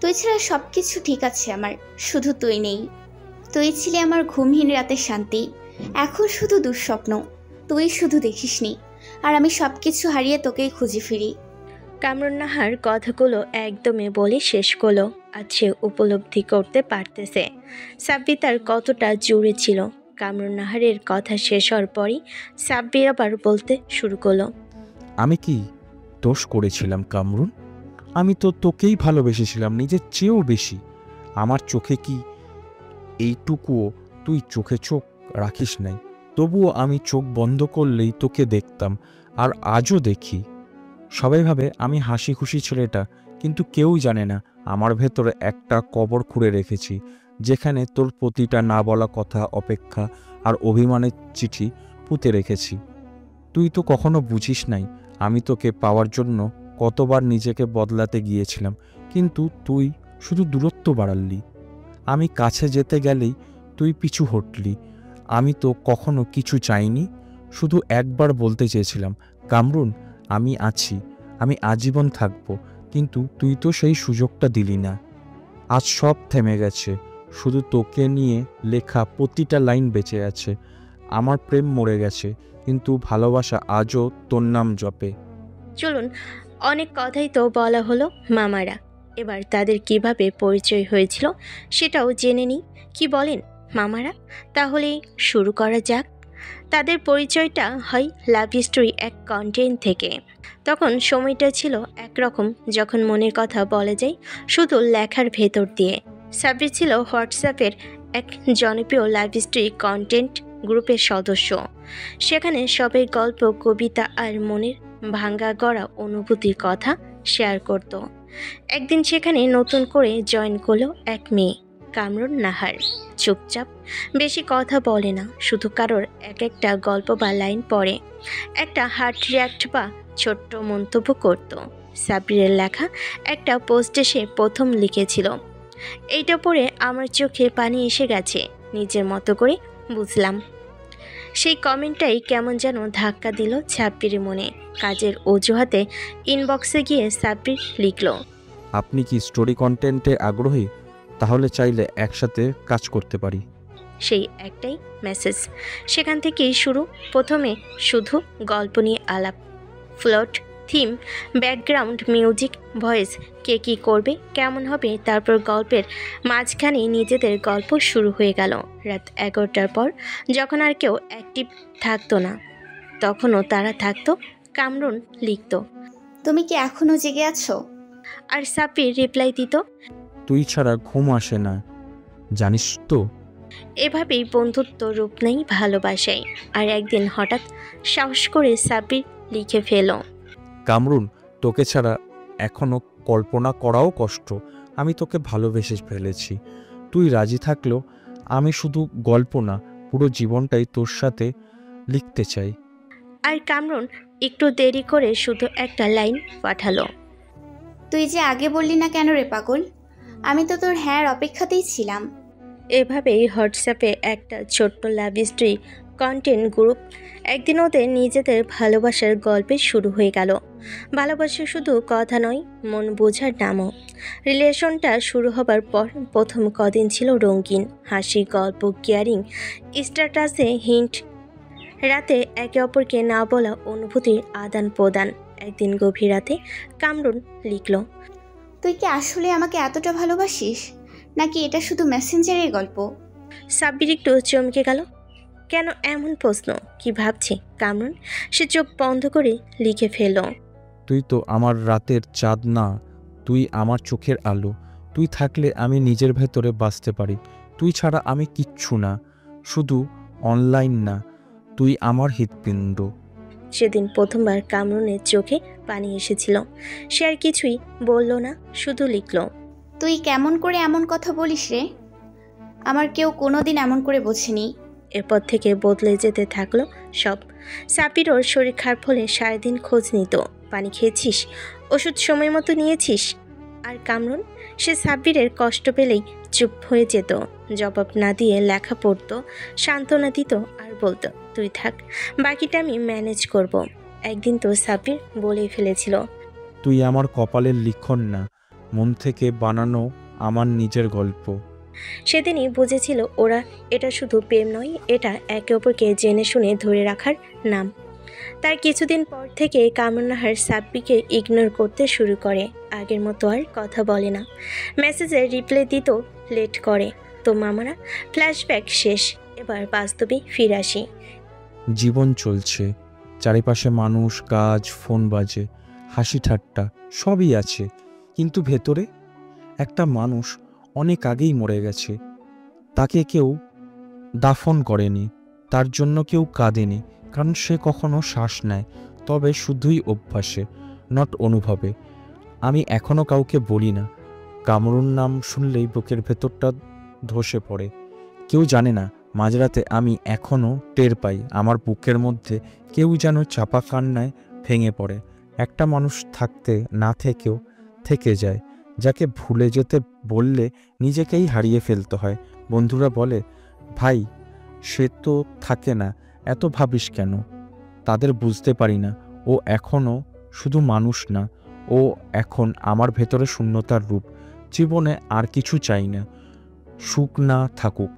তুই ছাড়া সব কিছু ঠিক আছে আমার, শুধু তুই নেই। তুই ছিলি আমার ঘুমহীন রাতের শান্তি, এখন শুধু দুঃস্বপ্ন। তুই শুধু দেখিসনি, আর আমি সব কিছু হারিয়ে তোকেই খুঁজে ফিরি। কামরুন নাহার কথাগুলো একদমই বলে শেষ করলো। আজ সে উপলব্ধি করতে পারতেছে সাব্বির তার কতটা জুড়ে ছিল। কামরুন নাহারের কথা শেষ হওয়ার পরই সাব্বির আবার বলতে শুরু করলো, আমি কি দোষ করেছিলাম কামরুন? আমি তো তোকেই ভালোবেসেছিলাম নিজের চেয়েও বেশি। আমার চোখে কি এইটুকুও তুই চোখে চোখ রাখিস নাই? তবুও আমি চোখ বন্ধ করলেই তোকে দেখতাম, আর আজও দেখি। সবাই ভাবে আমি হাসি খুশি ছেলেটা, কিন্তু কেউ জানে না আমার ভেতরে একটা কবর খুঁড়ে রেখেছি, যেখানে তোর প্রতিটা না বলা কথা, অপেক্ষা আর অভিমানের চিঠি পুঁতে রেখেছি। তুই তো কখনো বুঝিস নাই আমি তোকে পাওয়ার জন্য কতবার নিজেকে বদলাতে গিয়েছিলাম, কিন্তু তুই শুধু দূরত্ব বাড়ালি। আমি কাছে যেতে গেলেই তুই পিছু হটলি। আমি তো কখনো কিছু চাইনি, শুধু একবার বলতে চেয়েছিলাম, কামরুন আমি আছি, আমি আজীবন থাকবো। কিন্তু তুই তো সেই সুযোগটা দিলি না। আজ সব থেমে গেছে, শুধু তোকে নিয়ে লেখা প্রতিটা লাইন বেঁচে আছে। আমার প্রেম মরে গেছে, কিন্তু ভালোবাসা আজও তোর নাম জপে। চলুন, অনেক কথাই তো বলা হলো মামারা, এবার তাদের কিভাবে পরিচয় হয়েছিল সেটাও জেনে নিই। কি বলেন মামারা? তাহলে শুরু করা যাক। তাদের পরিচয়টা হয় লাভ স্টোরি এক কন্টেন্ট থেকে। তখন সময়টা ছিল একরকম, যখন মনের কথা বলা যায় শুধু লেখার ভেতর দিয়ে। সাব্বির ছিল হোয়াটসঅ্যাপের এক জনপ্রিয় লাভ স্টোরি কন্টেন্ট গ্রুপের সদস্য। সেখানে সবাই গল্প, কবিতা আর মনের ভাঙ্গা গড়া অনুভূতির কথা শেয়ার করত। একদিন সেখানে নতুন করে জয়েন করলো এক মেয়ে, কামরুন নাহার। চুপচাপ, বেশি কথা বলে না, শুধু কারোর এক একটা গল্প বা লাইন পড়ে, একটা হার্ট রিয়াক্ট বা ছোট্ট মন্তব্য করত। সাব্বিরের লেখা একটা পোস্টে সে প্রথম লিখেছিল, এইটা পড়ে আমার চোখে পানি এসে গেছে, নিজের মতো করে বুঝলাম। সেই কমেন্টটাই কেমন যেন ধাক্কা দিল সাব্বিরের মনে। কাজের অজুহাতে ইনবক্সে গিয়ে সাব্বির লিখল, আপনি কি স্টোরি কন্টেন্টে আগ্রহী? তাহলে চাইলে একসাথে কাজ করতে পারি। সেই একটাই মেসেজ। সেখান থেকেই শুরু। প্রথমে শুধু গল্প নিয়ে আলাপ, plot, theme, background music, voice, কে কী করবে, কেমন হবে। তারপর গল্পের মাঝখানে নিজেদের গল্প শুরু হয়ে গেল। রাত 11টার পর যখন আর কেউ অ্যাক্টিভ থাকতো না, তখনও তারা থাকতো। কামরুন লিখত, তুমি কি এখনো জেগে আছো? আর সাব্বির রিপ্লাই দিত, তুই ছাড়া ঘুম আসে না, জানিস তো। এভাবেই বন্ধুত্ব রূপ নেই ভালোবাসায়। আর একদিন হঠাৎ সাহস করে সাব্বির লিখে ফেল, কামরুন, তোকে ছাড়া এখনো কল্পনা করাও কষ্ট। আমি তোকে ভালোবেসে ফেলেছি। তুই রাজি থাকলেও আমি শুধু গল্প না, পুরো জীবনটাই তোর সাথে লিখতে চাই। আর কামরুন একটু দেরি করে শুধু একটা লাইন পাঠালো, তুই যে আগে বললি না কেন রে পাগল? আমি তো তোর হ্যাঁ অপেক্ষাতেই ছিলাম। এভাবেই হোয়াটসঅ্যাপে একটা ছোট্ট লাভ স্টোরি কন্টেন্ট গ্রুপ। একদিন ওদের নিজেদের ভালোবাসার গল্পে শুরু হয়ে গেল। ভালোবাসা শুধু কথা নয়, মন বোঝার নামও। রিলেশনটা শুরু হবার পর প্রথম কদিন ছিল রঙিন, হাসি, গল্প, কেয়ারিং, স্ট্যাটাসে হিন্ট, রাতে একে অপরকে না বলা অনুভূতির আদান প্রদান। একদিন গভীর রাতে কামরুন লিখল, তুই কি আসলে আমাকে এতটা ভালোবাসিস, নাকি এটা শুধু মেসেঞ্জারের গল্প? সাব্বির একটু চমকে গেল। কেন এমন প্রশ্ন? কি ভাবছে কামরুন? সে চোখ বন্ধ করে লিখে ফেলল, তুই তো আমার রাতের চাঁদ না, তুই আমার চোখের আলো। তুই থাকলে আমি নিজের ভেতরে বাঁচতে পারি। তুই ছাড়া আমি কিচ্ছু না, শুধু অনলাইন না, তুই আমার হৃৎপিণ্ড। সেদিন প্রথমবার কামরুনের চোখে পানি এসেছিল। সে আর কিছুই বলল না, শুধু লিখল, তুই কেমন করে এমন কথা বলিস রে? আমার কেউ কোনোদিন এমন করে বোঝেনি। এরপর থেকে বদলে যেতে থাকলো সব। সাব্বিরর শরীর খারাপ হলে সারাদিন খোঁজ নিত, পানি খেয়েছিস, ওষুধ সময় মতো নিয়েছিস। আর কামরুন, সে সাব্বিরের কষ্ট পেলেই চুপ হয়ে যেত, জবাব না দিয়ে লেখা পড়তো, সান্ত্বনা দিত আর বলতো, তুই থাক, বাকিটা আমি ম্যানেজ করব। একদিন তো সাব্বির বলেই ফেলেছিল, তুই আমার কপালের লিখন না, মন থেকে বানানো আমার নিজের গল্প। সেদিনই বুঝেছিল ওরা এটা শুধু প্রেম নয়, এটা একে অপরকে জেনে শুনে ধরে রাখার নাম। তার কিছুদিন পর থেকে কামরুন্নাহার সাব্বিকে ইগনোর করতে শুরু করে। আগের মতো আর কথা বলে না, মেসেজে রিপ্লাই দিত লেট করে। তো মামারা, ফ্ল্যাশব্যাক শেষ, এবার বাস্তবে ফিরে আসি। জীবন চলছে, চারিপাশে মানুষ, কাজ, ফোন বাজে, হাসি ঠাট্টা সবই আছে, কিন্তু ভেতরে একটা মানুষ অনেক আগেই মরে গেছে। তাকে কেউ দাফন করেনি, তার জন্য কেউ কাঁদেনি, কারণ সে কখনো শ্বাস নেয়, তবে শুধুই অভ্যাসে, নট অনুভবে। আমি এখনো কাউকে বলি না, কামরুন নাম শুনলেই বুকের ভেতরটা ধসে পড়ে। কেউ জানে না, মাঝরাতে আমি এখনো টের পাই আমার বুকের মধ্যে কেউ যেন চাপা কান্নায় ভেঙে পড়ে। একটা মানুষ থাকতে না থেকেও থেকে যায়, যাকে ভুলে যেতে বললে নিজেকেই হারিয়ে ফেলতে হয়। বন্ধুরা বলে, ভাই সে তো থাকে না, এত ভাবিস কেন? তাদের বুঝতে পারি না, ও এখনও শুধু মানুষ না, ও এখন আমার ভেতরে শূন্যতার রূপ। জীবনে আর কিছু চাই না, সুখ না থাকুক,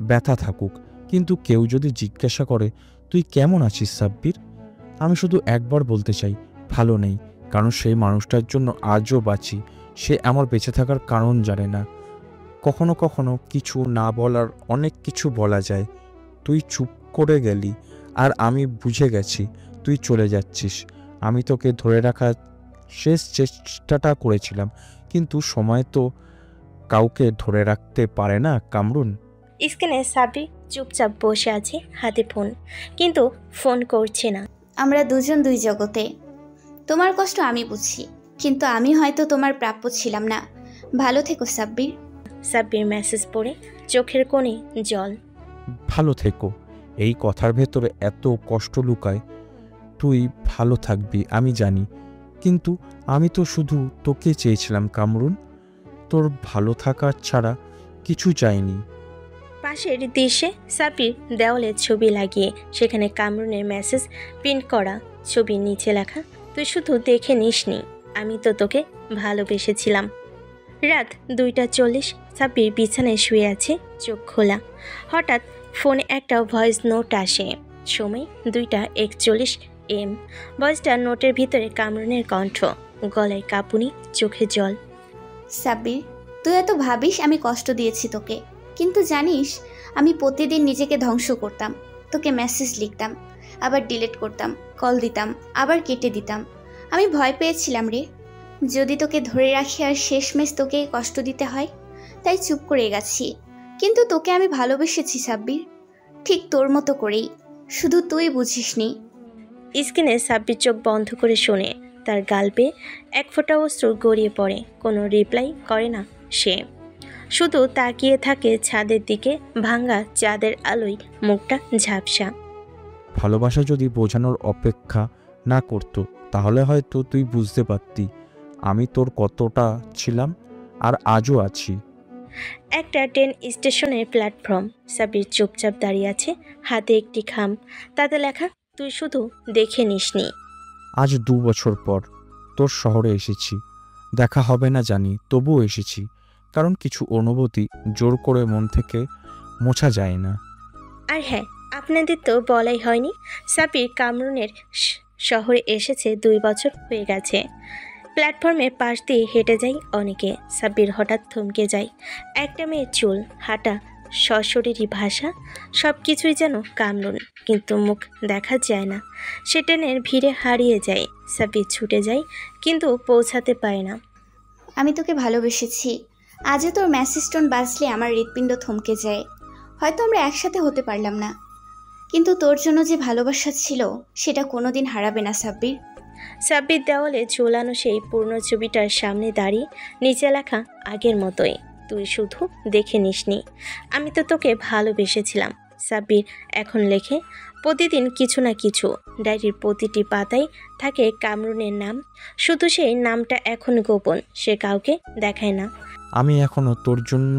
ব্যথা থাকুক, কিন্তু কেউ যদি জিজ্ঞাসা করে তুই কেমন আছিস সাব্বির, আমি শুধু একবার বলতে চাই ভালো নেই, কারণ সেই মানুষটার জন্য আজও বাঁচি। সে আমার বেঁচে থাকার কারণ জানে না। কখনো কখনো কিছু না বলার অনেক কিছু বলা যায়। তুই চুপ করে গেলি, আর আমি বুঝে গেছি তুই চলে যাচ্ছিস। আমি তোকে ধরে রাখার শেষ চেষ্টাটা করেছিলাম, কিন্তু সময় তো কাউকে ধরে রাখতে পারে না কামরুন। স্ক্রিনে সাব্বির চুপচাপ বসে আছে, হাতে ফোন, কিন্তু ফোন করছে না। আমরা দুজন দুই জগতে। তোমার কষ্ট আমি বুঝি, কিন্তু আমি হয়তো তোমার প্রাপ্য ছিলাম না। ভালো থেকো সাব্বির। সাব্বির মেসেজ পড়ে চোখের কোণে জল। ভালো থেকো, এই কথার ভেতরে এত কষ্ট লুকায়। তুই ভালো থাকবি আমি জানি, কিন্তু আমি তো শুধু তোকে চেয়েছিলাম কামরুন, তোর ভালো থাকা ছাড়া কিছু চাইনি। পাশের দৃশ্যে সাব্বির দেওয়ালে ছবি লাগিয়ে সেখানে কামরুনের মেসেজ প্রিন্ট করা, ছবির নিচে লেখা, তুই শুধু দেখে নিসনি, আমি তো তোকে ভালোবেসেছিলাম। রাত 2:40। সাব্বির বিছানায় শুয়ে আছে, চোখ খোলা। হঠাৎ ফোনে একটা ভয়েস নোট আসে। সময় 2:41 AM। ভয়েসটা নোটের ভিতরে কামরুনের কণ্ঠ, গলায় কাঁপুনি, চোখে জল। সাব্বির, তুই এত ভাবিস আমি কষ্ট দিয়েছি তোকে, কিন্তু জানিস আমি প্রতিদিন নিজেকে ধ্বংস করতাম। তোকে মেসেজ লিখতাম, আবার ডিলিট করতাম, কল দিতাম, আবার কেটে দিতাম। আমি ভয় পেয়েছিলাম রে, যদি তোকে ধরে রাখি আর শেষমেশ তোকে কষ্ট দিতে হয়, তাই চুপ করে গেছি। কিন্তু তোকে আমি ভালোবেসেছি সাব্বির, ঠিক তোর মতো করেই, শুধু তুই বুঝিসনি। স্ক্রিনে সাব্বির চোখ বন্ধ করে শোনে। তার গাল বেয়ে এক ফোঁটা অশ্রু গড়িয়ে পড়ে। কোনো রিপ্লাই করে না সে, শুধু তাকিয়ে থাকে ছাদের দিকে। ভাঙা চাঁদের আলোয় মুখটা ঝাপসা। ভালোবাসা যদি বোঝানোর অপেক্ষা না করতো তাহলে হয়তো তুই বুঝতে পারতি আমি তোর কতটা ছিলাম, আর আজও আছি। একটা ট্রেন স্টেশনের প্ল্যাটফর্ম। সাব্বির চুপচাপ দাঁড়িয়ে আছে, হাতে একটি খাম, তাতে লেখা তুই শুধু দেখে নিসনি। আজ 2 বছর পর তোর শহরে এসেছি। দেখা হবে না জানি, তবুও এসেছি, কারণ কিছু অনুভূতি জোর করে মন থেকে মোছা যায় না। আর হ্যাঁ, আপনাদের তো বলাই হয়নি, সাব্বির কামরুনের শহরে এসেছে 2 বছর হয়ে গেছে। প্ল্যাটফর্মে পাশ দিয়ে হেঁটে যায় অনেকে। সাব্বির হঠাৎ থমকে যায়। একটা মেয়ের চুল, হাঁটা, সশরীরী ভাষা, সব কিছুই যেন কামরুন, কিন্তু মুখ দেখা যায় না। সে ট্রেনের ভিড়ে হারিয়ে যায়। সাব্বির ছুটে যায়, কিন্তু পৌঁছাতে পারে না। আমি তোকে ভালোবেসেছি। আজও তোর মেসেজ টোন বাজলে আমার হৃৎপিণ্ড থমকে যায়। হয়তো আমরা একসাথে হতে পারলাম না, কিন্তু তোর জন্য যে ভালোবাসা ছিল সেটা কোনোদিন হারাবে না সাব্বির। সাব্বির দেওয়ালে ঝোলানো সেই পুরনো ছবিটার সামনে দাঁড়িয়ে, নিচে লেখা আগের মতোই, তুই শুধু দেখে নিসনি। আমি তো তোকে ভালোবেসেছিলাম। সাব্বির এখন লেখে প্রতিদিন কিছু না কিছু। ডায়েরির প্রতিটি পাতায় থাকে কামরুনের নাম, শুধু সেই নামটা এখন গোপন, সে কাউকে দেখায় না। আমি এখনো তোর জন্য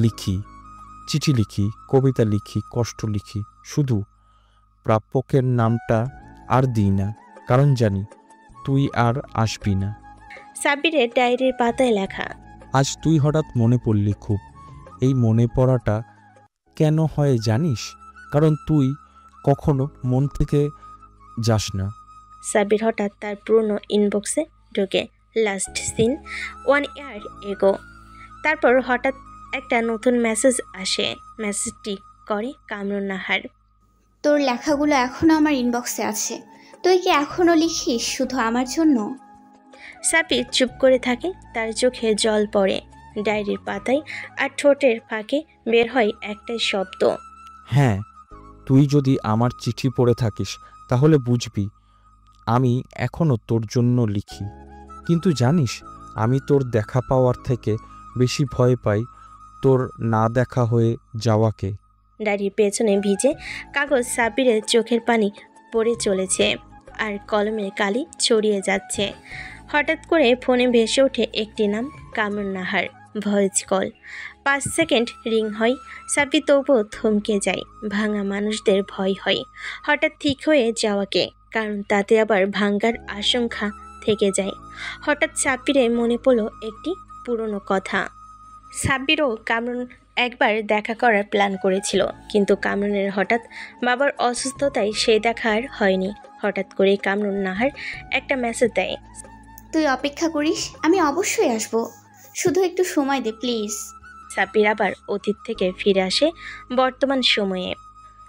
লিখি, চিঠি লিখি, কবিতা লিখি, কষ্ট লিখি, শুধু প্রাপকের নামটা আর দিই না, কারণ জানি তুই আর আসবি না। সাব্বিরের ডায়েরির পাতায় লেখা, আজ তুই হঠাৎ মনে পড়লি খুব। এই মনে পড়াটা কেন হয় জানিস? কারণ তুই কখনো মন থেকে যাস না। সাব্বির হঠাৎ তার পুরনো ইনবক্সে ঢোকে। লাস্ট সিন 1 ইয়ার এগো। তারপর হঠাৎ একটা নতুন মেসেজ আসে। মেসেজটি করে কামরুন নাহার। তোর লেখাগুলো এখনো আমার ইনবক্সে আছে। তুই কি এখনো লিখিস শুধু আমার জন্য? সাব্বির চুপ করে থাকে, তার চোখে জল পড়ে। ডায়েরির পাতায় আর ঠোঁটের ফাঁকে বের হয় একটাই শব্দ, হ্যাঁ, তুই যদি আমার চিঠি পড়ে থাকিস তাহলে বুঝবি আমি এখনো তোর জন্য লিখি। কিন্তু জানিস, আমি তোর দেখা পাওয়ার থেকে বেশি ভয় পাই তোর না দেখা হয়ে যাওয়াকে। ডায়েরির পেছনে ভিজে কাগজ সাব্বিরের চোখের পানি পড়ে চলেছে, আর কলমের কালি ছড়িয়ে যাচ্ছে। হঠাৎ করে ফোনে ভেসে ওঠে একটি নাম, Kamrun Nahar. Voice call. 5 second ring হয়। সাব্বির তবুও থমকে যায়। ভাঙা মানুষদের ভয় হয় হঠাৎ ঠিক হয়ে যাওয়াকে, কারণ তাতে আবার ভাঙ্গার আশঙ্কা থেকে যায়। হঠাৎ সাব্বিরের মনে পড়ল একটি পুরনো কথা। সাব্বিরও কামরুন একবার দেখা করার প্ল্যান করেছিল, কিন্তু কামরুনের হঠাৎ বাবার অসুস্থতায় সেই দেখা আর হয়নি। হঠাৎ করে কামরুন নাহার একটা মেসেজ দেয়, তুই অপেক্ষা করিস, আমি অবশ্যই আসবো, শুধু একটু সময় দে প্লিজ। সাব্বির আবার অতীত থেকে ফিরে আসে বর্তমান সময়ে।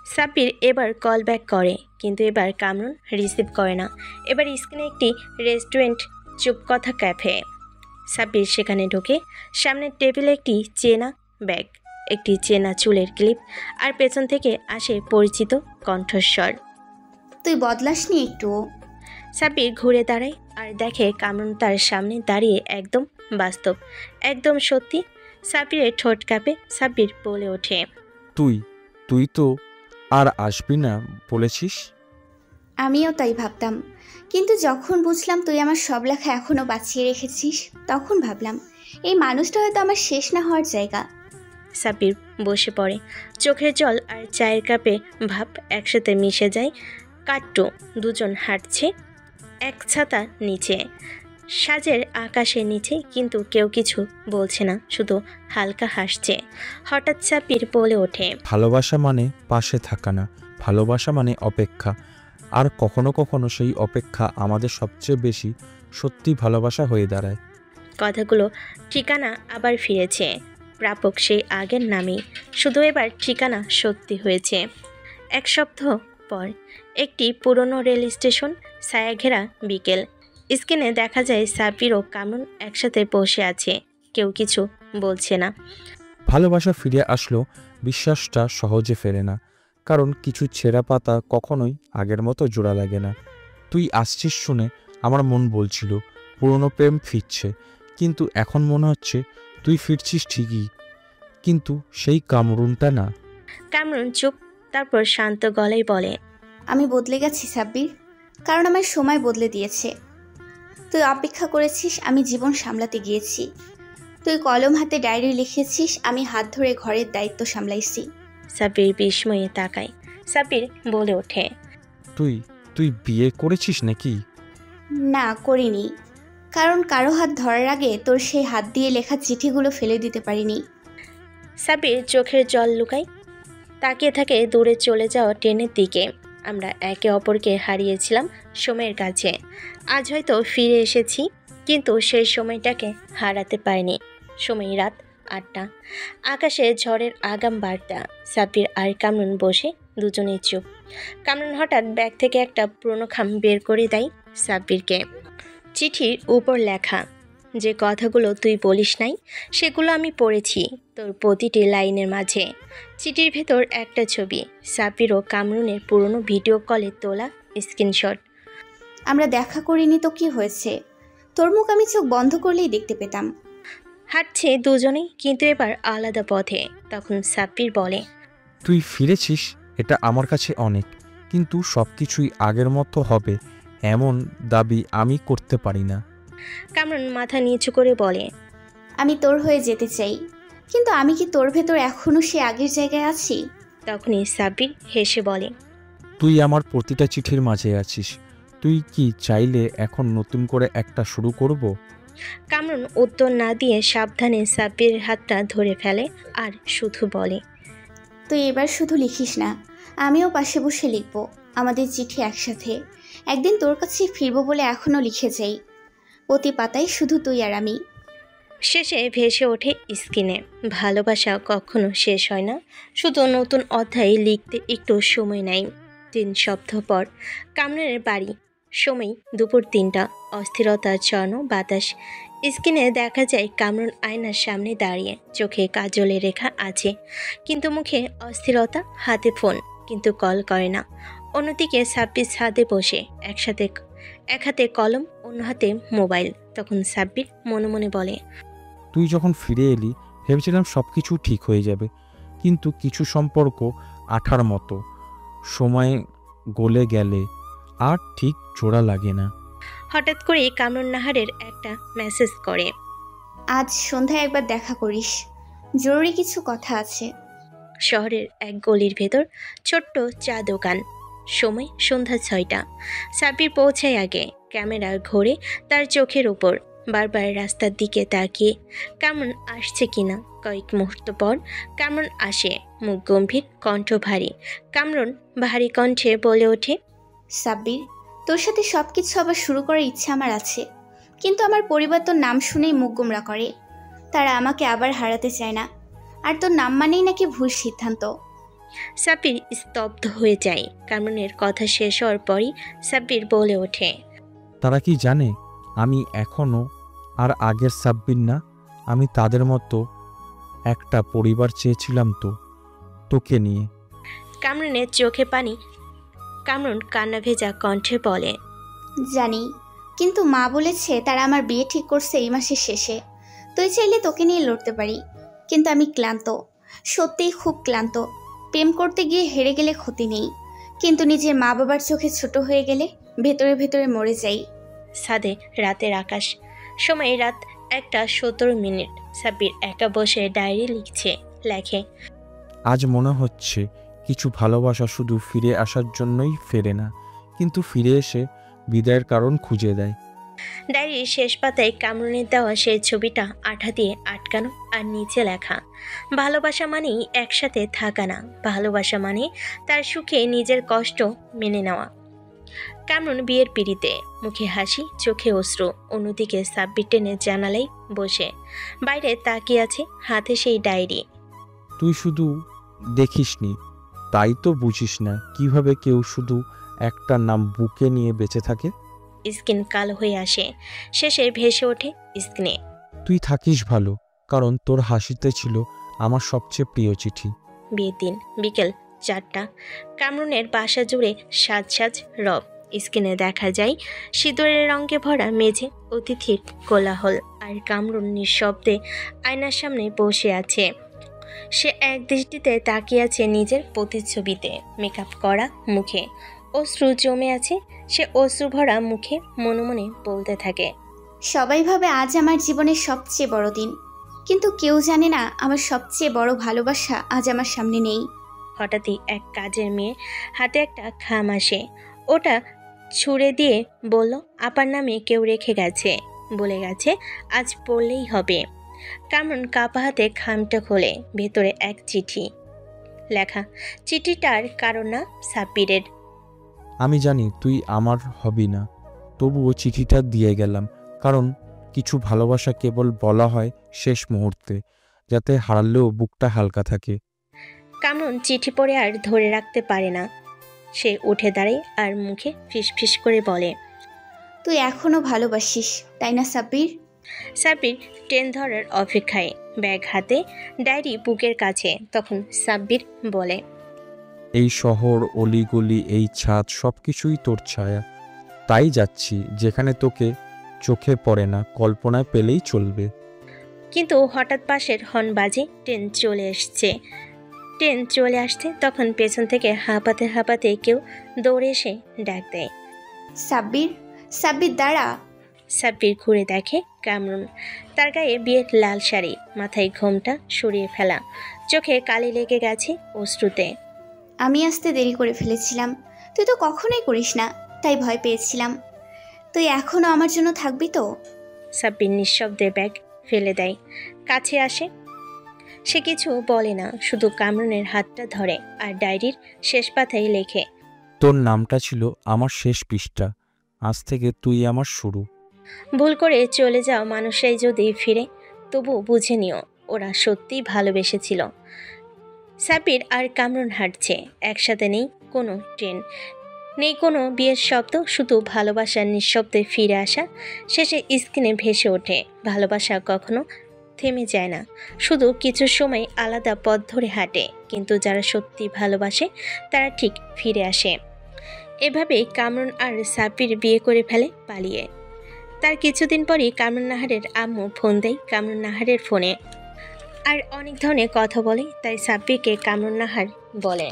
সাব্বির এবার কল ব্যাক করে, কিন্তু এবার কামরুন রিসিভ করে না। এবার স্ক্রিনে একটি রেস্টুরেন্ট, চুপকথা ক্যাফে। সাব্বির সেখানে ঢোকে। সামনের টেবিলে একটি চেনা ব্যাগ, একটি চেনা চুলের ক্লিপ, আর পেছন থেকে আসে পরিচিত কণ্ঠস্বর, তুই বদলাসনি একটু? সাব্বির ঘুরে দাঁড়ায় আর দেখে কামরুন তার সামনে দাঁড়িয়ে, একদম বাস্তব, একদম সত্যি। সাব্বিরের ঠোঁট কাঁপে। সাব্বির বলে ওঠে, তুই তো আর আসবি না বলেছিস। আমিও তাই ভাবতাম, কিন্তু যখন বুঝলাম তুই আমার সব লেখা এখনো বাঁচিয়ে রেখেছিস, তখন ভাবলাম এই মানুষটা হয়তো আমার শেষ না হওয়ার জায়গা। সাব্বির বসে পড়ে। চোখের জল আর চায়ের কাপে ভাব একসাথে মিশে যায়। কাট্টু দুজন হাঁটছে এক ছাতা নিচে। সাজের আকাশের নিচে, কিন্তু কেউ কিছু বলছে না, শুধু হালকা হাসছে। হঠাৎ সাব্বির বলে ওঠে, ভালোবাসা মানে পাশে থাকা না, ভালোবাসা মানে অপেক্ষা। আর কখনো কখনো সেই অপেক্ষা আমাদের সবচেয়ে বেশি সত্যি ভালোবাসা হয়ে দাঁড়ায়। কথাগুলো ঠিকানা আবার ফিরেছে, প্রাপক সেই আগের নামেই, শুধু এবার ঠিকানা সত্যি হয়েছে। 1 সপ্তাহ পর একটি পুরনো রেল স্টেশন, ছায়াঘেরা বিকেল। স্ক্রিনে দেখা যায় সাব্বির ও কামরুন একসাথে বসে আছে, কেউ কিছু বলছে না। ভালোবাসা ফিরে আসলেও বিশ্বাসটা সহজে ফেরে না, কারণ কিছু ছেঁড়া পাতা কখনোই আগের মতো জোড়া লাগে না। তুই আসছিস শুনে আমার মন বলছিল পুরনো প্রেম ফিরছে, কিন্তু এখন মনে হচ্ছে তুই ফিরছিস ঠিকই, কিন্তু সেই কামরুনটা না। কামরুন চুপ, তারপর শান্ত গলায় বলে, আমি বদলে গেছি সাব্বির, কারণ আমার সময় বদলে দিয়েছে। তুই অপেক্ষা করেছিস, আমি জীবন সামলাতে গিয়েছি। তুই কলম হাতে ডায়েরি লিখেছিস, আমি হাত ধরে ঘরের দায়িত্ব সামলাইছি। সাব্বির বিস্ময়ে তাকায়। সাব্বির বলে ওঠে, তুই তুই বিয়ে করেছিস নাকি? না, করিনি, কারণ কারো হাত ধরার আগে তোর সেই হাত দিয়ে লেখা চিঠিগুলো ফেলে দিতে পারিনি। সাব্বির চোখের জল লুকায়, তাকিয়ে থাকে দূরে চলে যাওয়া ট্রেনের দিকে। আমরা একে অপরকে হারিয়েছিলাম সময়ের কাছে, আজ হয়তো ফিরে এসেছি, কিন্তু সেই সময়টাকে হারাতে পারিনি। সময় রাত 8টা, আকাশে ঝড়ের আগাম বার্তা। সাব্বির আর কামরুন বসে, দুজনেই চুপ। কামরুন হঠাৎ ব্যাগ থেকে একটা পুরনো খাম বের করে দেয় সাব্বিরকে। চিঠির উপর লেখা, যে কথাগুলো তুই বলিস নাই সেগুলো আমি পড়েছি তোর প্রতিটি লাইনের মাঝে। চিঠির ভেতর একটা ছবি, সাব্বির ও কামরুনের পুরনো ভিডিও কলে তোলা স্ক্রিনশট। আমরা দেখা করিনি তো কি হয়েছে? তোর মুখ আমি চোখ বন্ধ করলেই দেখতে পেতাম। হাঁটছে দুজনেই, কিন্তু এবার আলাদা পথে। তখন সাব্বির বলে, তুই ফিরেছিস, এটা আমার কাছে অনেক, কিন্তু সব কিছুই আগের মতো হবে এমন দাবি আমি করতে পারি না। কামরুন মাথা নিচু করে বলে, আমি তোর হয়ে যেতে চাই, কিন্তু আমি কি তোর ভেতর এখনো সে আগের জায়গায় আছি? তখনই সাব্বির হেসে বলে, তুই আমার প্রতিটা চিঠির মাঝে আছিস। তুই কি চাইলে এখন নতুন করে একটা শুরু করব? কামরুন উত্তর না দিয়ে সাবধানে সাব্বিরের হাতটা ধরে ফেলে আর শুধু বলে, তুই এবার শুধু লিখিস না, আমিও পাশে বসে লিখব আমাদের চিঠি একসাথে। একদিন তোর কাছে ফিরবো বলে এখনো লিখে যাই, প্রতি পাতায় শুধু তুই আর আমি। শেষে ভেসে ওঠে স্ক্রিনে, ভালোবাসা কখনো শেষ হয় না, শুধু নতুন অধ্যায় লিখতে একটু সময় নেয়। 3 সপ্তাহ পর কামরুনের বাড়ি, সময় দুপুর 3টা, অস্থিরতা ছড়ানো বাতাস। স্ক্রিনে দেখা যায় কামরুন আয়নার সামনে দাঁড়িয়ে, চোখে কাজলের রেখা আছে, কিন্তু মুখে অস্থিরতা, হাতে ফোন, কিন্তু কল করে না। অন্যদিকে সাব্বির ছাদে বসে, এক হাতে কলম, অন্য হাতে মোবাইল। তখন সাব্বির মনে মনে বলে, তুই যখন ফিরে এলি ভেবেছিলাম সব কিছু ঠিক হয়ে যাবে, কিন্তু কিছু সম্পর্ক আঠার মতো, সময় গলে গেলে আর ঠিক জোড়া লাগে না। হঠাৎ করে কামরুন নাহারের একটা মেসেজ করে, আজ সন্ধ্যায় একবার দেখা করিস, জরুরি কিছু কথা আছে। শহরের এক গলির ভেতর ছোট্ট চা দোকান, সময় সন্ধ্যা 6টা। সাব্বির পৌঁছায় আগে, ক্যামেরা ঘোরে তার চোখের উপর, বারবার রাস্তার দিকে তাকিয়ে কামরুন আসছে কিনা। কয়েক মুহূর্ত পর কামরুন আসে, মুখ গম্ভীর, কণ্ঠ ভারী। কামরুন ভারী কণ্ঠে বলে ওঠে, সাব্বির, তোর সাথে সব কিছু আবার শুরু করার ইচ্ছা আমার আছে, কিন্তু আমার পরিবার তোর নাম শুনেই মুখ গোমরা করে। তারা আমাকে আবার হারাতে চায় না, আর তোর নাম মানেই নাকি ভুল সিদ্ধান্ত। সাব্বির স্তব্ধ হয়ে যায়। কামরুনের কথা শেষ হওয়ার পরই সাব্বির বলে ওঠে, তারা কি জানে আমি এখনো আর আগের সাব্বির না? আমি তাদের মতো একটা পরিবার চেয়েছিলাম তোকে নিয়ে। কামরুনের চোখে পানি। কামরুন কান্না ভেজা কণ্ঠে বলে, জানি, কিন্তু মা বলেছে তারা আমার বিয়ে ঠিক করছে এই মাসের শেষে। তুই চাইলে তোকে নিয়ে লড়তে পারি, কিন্তু আমি ক্লান্ত, সত্যিই খুব ক্লান্ত। প্রেম করতে গিয়ে হেরে গেলে ক্ষতি নেই, কিন্তু নিজের মা বাবার চোখে ছোট হয়ে গেলে ভেতরে ভেতরে মরে যাই। ছাদে রাতের আকাশ, সময় রাত 1:17। সাব্বির একা বসে ডায়েরি লেখে, আজ মনে হচ্ছে কিছু ভালোবাসা শুধু ফিরে আসার জন্যই ফেরে না, কিন্তু ফিরে এসে বিদায়ের কারণ খুঁজে দেয়। ডায়েরির শেষ পাতায় কামরুনের দেওয়া সেই ছবিটা আঠা দিয়ে আটকানো, আর নিচে লেখা, ভালোবাসা মানেই একসাথে থাকা না, ভালোবাসা মানে তার সুখে নিজের কষ্ট মেনে নেওয়া। কামরুন বিয়ের পিড়িতে, মুখে হাসি, চোখে অশ্রু। অন্যদিকে সাব্বির টেনে জানালাই বসে বাইরে তাকিয়ে আছে, হাতে সেই ডায়েরি। তুই শুধু দেখিসনি, তাই তো বুঝিস না কিভাবে কেউ শুধু একটা নাম বুকে নিয়ে বেঁচে থাকে। স্কিন কালো হয়ে আসে, শেষে ভেসে ওঠে স্ক্রিনে। তুই থাকিস ভালো, কারণ তোর হাসিতে ছিল আমার সবচেয়ে প্রিয় চিঠি। বিয়ের দিন বিকেল 4টা। কামরুনের বাসা জুড়ে সাজ সাজ রব। স্ক্রিনে দেখা যায় সিঁদুরের রঙে ভরা মেঝে, অতিথির কোলাহল, আর কামরুন নিঃশব্দে আয়নার সামনে বসে আছে। সে এক দৃষ্টিতে তাকিয়ে আছে নিজের প্রতিচ্ছবিতে, মেকআপ করা মুখে অশ্রু জমে আছে। সে অশ্রু ভরা মুখে মনে মনে বলতে থাকে, সবাই ভাবে আজ আমার জীবনের সবচেয়ে বড় দিন, কিন্তু কেউ জানে না আমার সবচেয়ে বড় ভালোবাসা আজ আমার সামনে নেই। হঠাৎই এক কাজের মেয়ে হাতে একটা খাম আসে, ওটা ছুঁড়ে দিয়ে বলল, আপার নামে কেউ রেখে গেছে, বলে গেছে আজ পড়লেই হবে। কামরুন কাপা হাতে খামটা খোলে, ভেতরে এক চিঠি লেখা। চিঠিটার কারণ না সাব্বিরের। আমি জানি তুই আমার হবি না, তবুও চিঠিটা দিয়ে গেলাম, কারণ কিছু ভালোবাসা কেবল বলা হয় শেষ মুহূর্তে, যাতে হারালেও বুকটা হালকা থাকে। কামরুন চিঠি পড়ে আর ধরে রাখতে পারে না। সে উঠে দাঁড়ায় আর মুখে ফিসফিস করে বলে, তুই এখনো ভালোবাসিস তাই না সাব্বির? সাব্বির ট্রেন ধরার অপেক্ষায়, ব্যাগ হাতে, ডায়েরি বুকের কাছে। তখন সাব্বির বলে, এই শহর, অলিগলি, এই ছাদ সবকিছুই তোর ছায়া, তাই যাচ্ছি যেখানে তোকে চোখে পড়ে না, কল্পনায় পেলেই চলবে। কিন্তু হঠাৎ পাশের হর্ন বাজে, ট্রেন চলে এসছে। ট্রেন চলে আসতে তখন পেছন থেকে হাঁপাতে হাঁপাতে কেউ দৌড়ে এসে ডাক দেয়, সাব্বির, সাব্বির দাঁড়া। সাব্বির ঘুরে দেখে কামরুন। তার গায়ে বিয়ের লাল শাড়ি, মাথায় ঘোমটা সরিয়ে ফেলা, চোখে কালি লেগে গেছে অশ্রুতে। আমি আসতে দেরি করে ফেলেছিলাম, তুই তো কখনোই করিস না, তাই ভয় পেয়েছিলাম। তুই এখনো আমার জন্য থাকবি তো? সাব্বির নিঃশব্দে ব্যাগ ফেলে দেয়, কাছে আসে। সে কিছু বলে না, শুধু কামরুনের হাতটা ধরে আর ডায়েরির শেষ পাতায় লেখে, তোর নামটা ছিল আমার শেষ পৃষ্ঠা, আজ থেকে তুই আমার শুরু। ভুল করে চলে যাও মানুষরাই যদি ফিরে, তবু বুঝে নিও ওরা সত্যিই ভালোবেসেছিল। সাব্বির আর কামরুন হাঁটছে একসাথে, নেই কোনো ট্রেন, নেই কোনো বিয়ের শব্দ, শুধু ভালোবাসার নিঃশব্দে ফিরে আসা। শেষে স্ক্রিনে ভেসে ওঠে, ভালোবাসা কখনো থেমে যায় না, শুধু কিছু সময় আলাদা পথ ধরে হাঁটে, কিন্তু যারা সত্যি ভালোবাসে তারা ঠিক ফিরে আসে। এভাবেই কামরুন আর সাব্বির বিয়ে করে ফেলে পালিয়ে। তার কিছুদিন পরই কামরুন নাহারের আম্মু ফোন দেয় কামরুন নাহারের ফোনে, আর অনেক ধরনের কথা বলে। তাই সাব্বিরকে কামরুন নাহার বলে,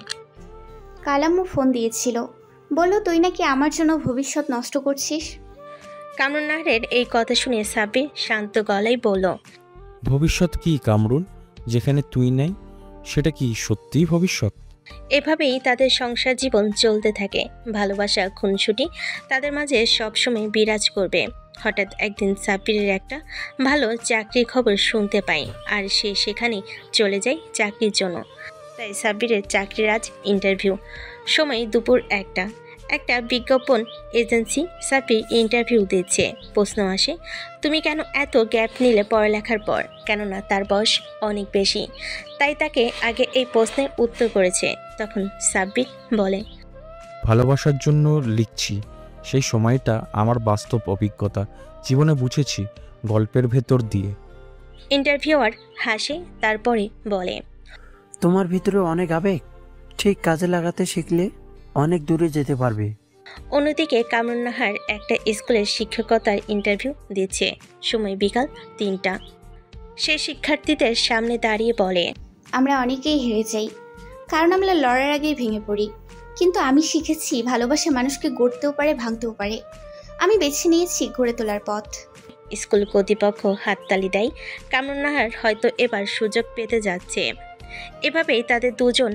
কালাম্মু ফোন দিয়েছিল, বলল তুই নাকি আমার জন্য ভবিষ্যৎ নষ্ট করছিস। কামরুন নাহারের এই কথা শুনে সাব্বির শান্ত গলায় বলল, ভবিষ্যৎ কি কামরুন? যেখানে তুই নেই, সেটা কি সত্যিই ভবিষ্যৎ? এভাবেই তাদের সংসার জীবন চলতে থাকে। ভালোবাসা খুনসুটি তাদের মাঝে সবসময় বিরাজ করবে। হঠাৎ একদিন সাব্বিরের একটা ভালো চাকরির খবর শুনতে পায়, আর সে সেখানে চলে যায় চাকরির জন্য। তাই সাব্বিরের চাকরির আজ ইন্টারভিউ, সময় দুপুর 1টা। একটা বিজ্ঞাপন এজেন্সি সাব্বির ইন্টারভিউ দিচ্ছে। প্রশ্ন আসে, তুমি কেন এত গ্যাপ নিলে পড়ালেখার পর? কেননা তার বয়স অনেক বেশি, তাই তাকে আগে এই প্রশ্নের উত্তর করেছে। তখন সাব্বির বলে, ভালোবাসার জন্য লিখছি। সেই সময়টা আমার বাস্তব অভিজ্ঞতা, জীবনে বুঝেছি গল্পের ভেতর দিয়ে। ইন্টারভিউয়ার হাসে, তারপরে বলে, তোমার ভিতরে অনেক আবেগ, ঠিক কাজে লাগাতে শিখলে অনেক দূরে যেতে পারবে। অন্যদিকে কামরুন নাহার একটা স্কুলের শিক্ষকতার ইন্টারভিউ দিচ্ছে। সময় বিকাল 3টা। সে শিক্ষার্থীদের সামনে দাঁড়িয়ে বলে, আমরা অনেকেই হেরে যাই, কারণ আমরা লড়ার আগেই ভেঙে পড়ি। কিন্তু আমি শিখেছি ভালোবাসা মানুষকে গড়তেও পারে, ভাঙতেও পারে। আমি বেছে নিয়েছি গড়ে তোলার পথ। স্কুল কর্তৃপক্ষ হাততালি দেয়। কামরুন নাহার হয়তো এবার সুযোগ পেতে যাচ্ছে। এভাবেই তাদের দুজন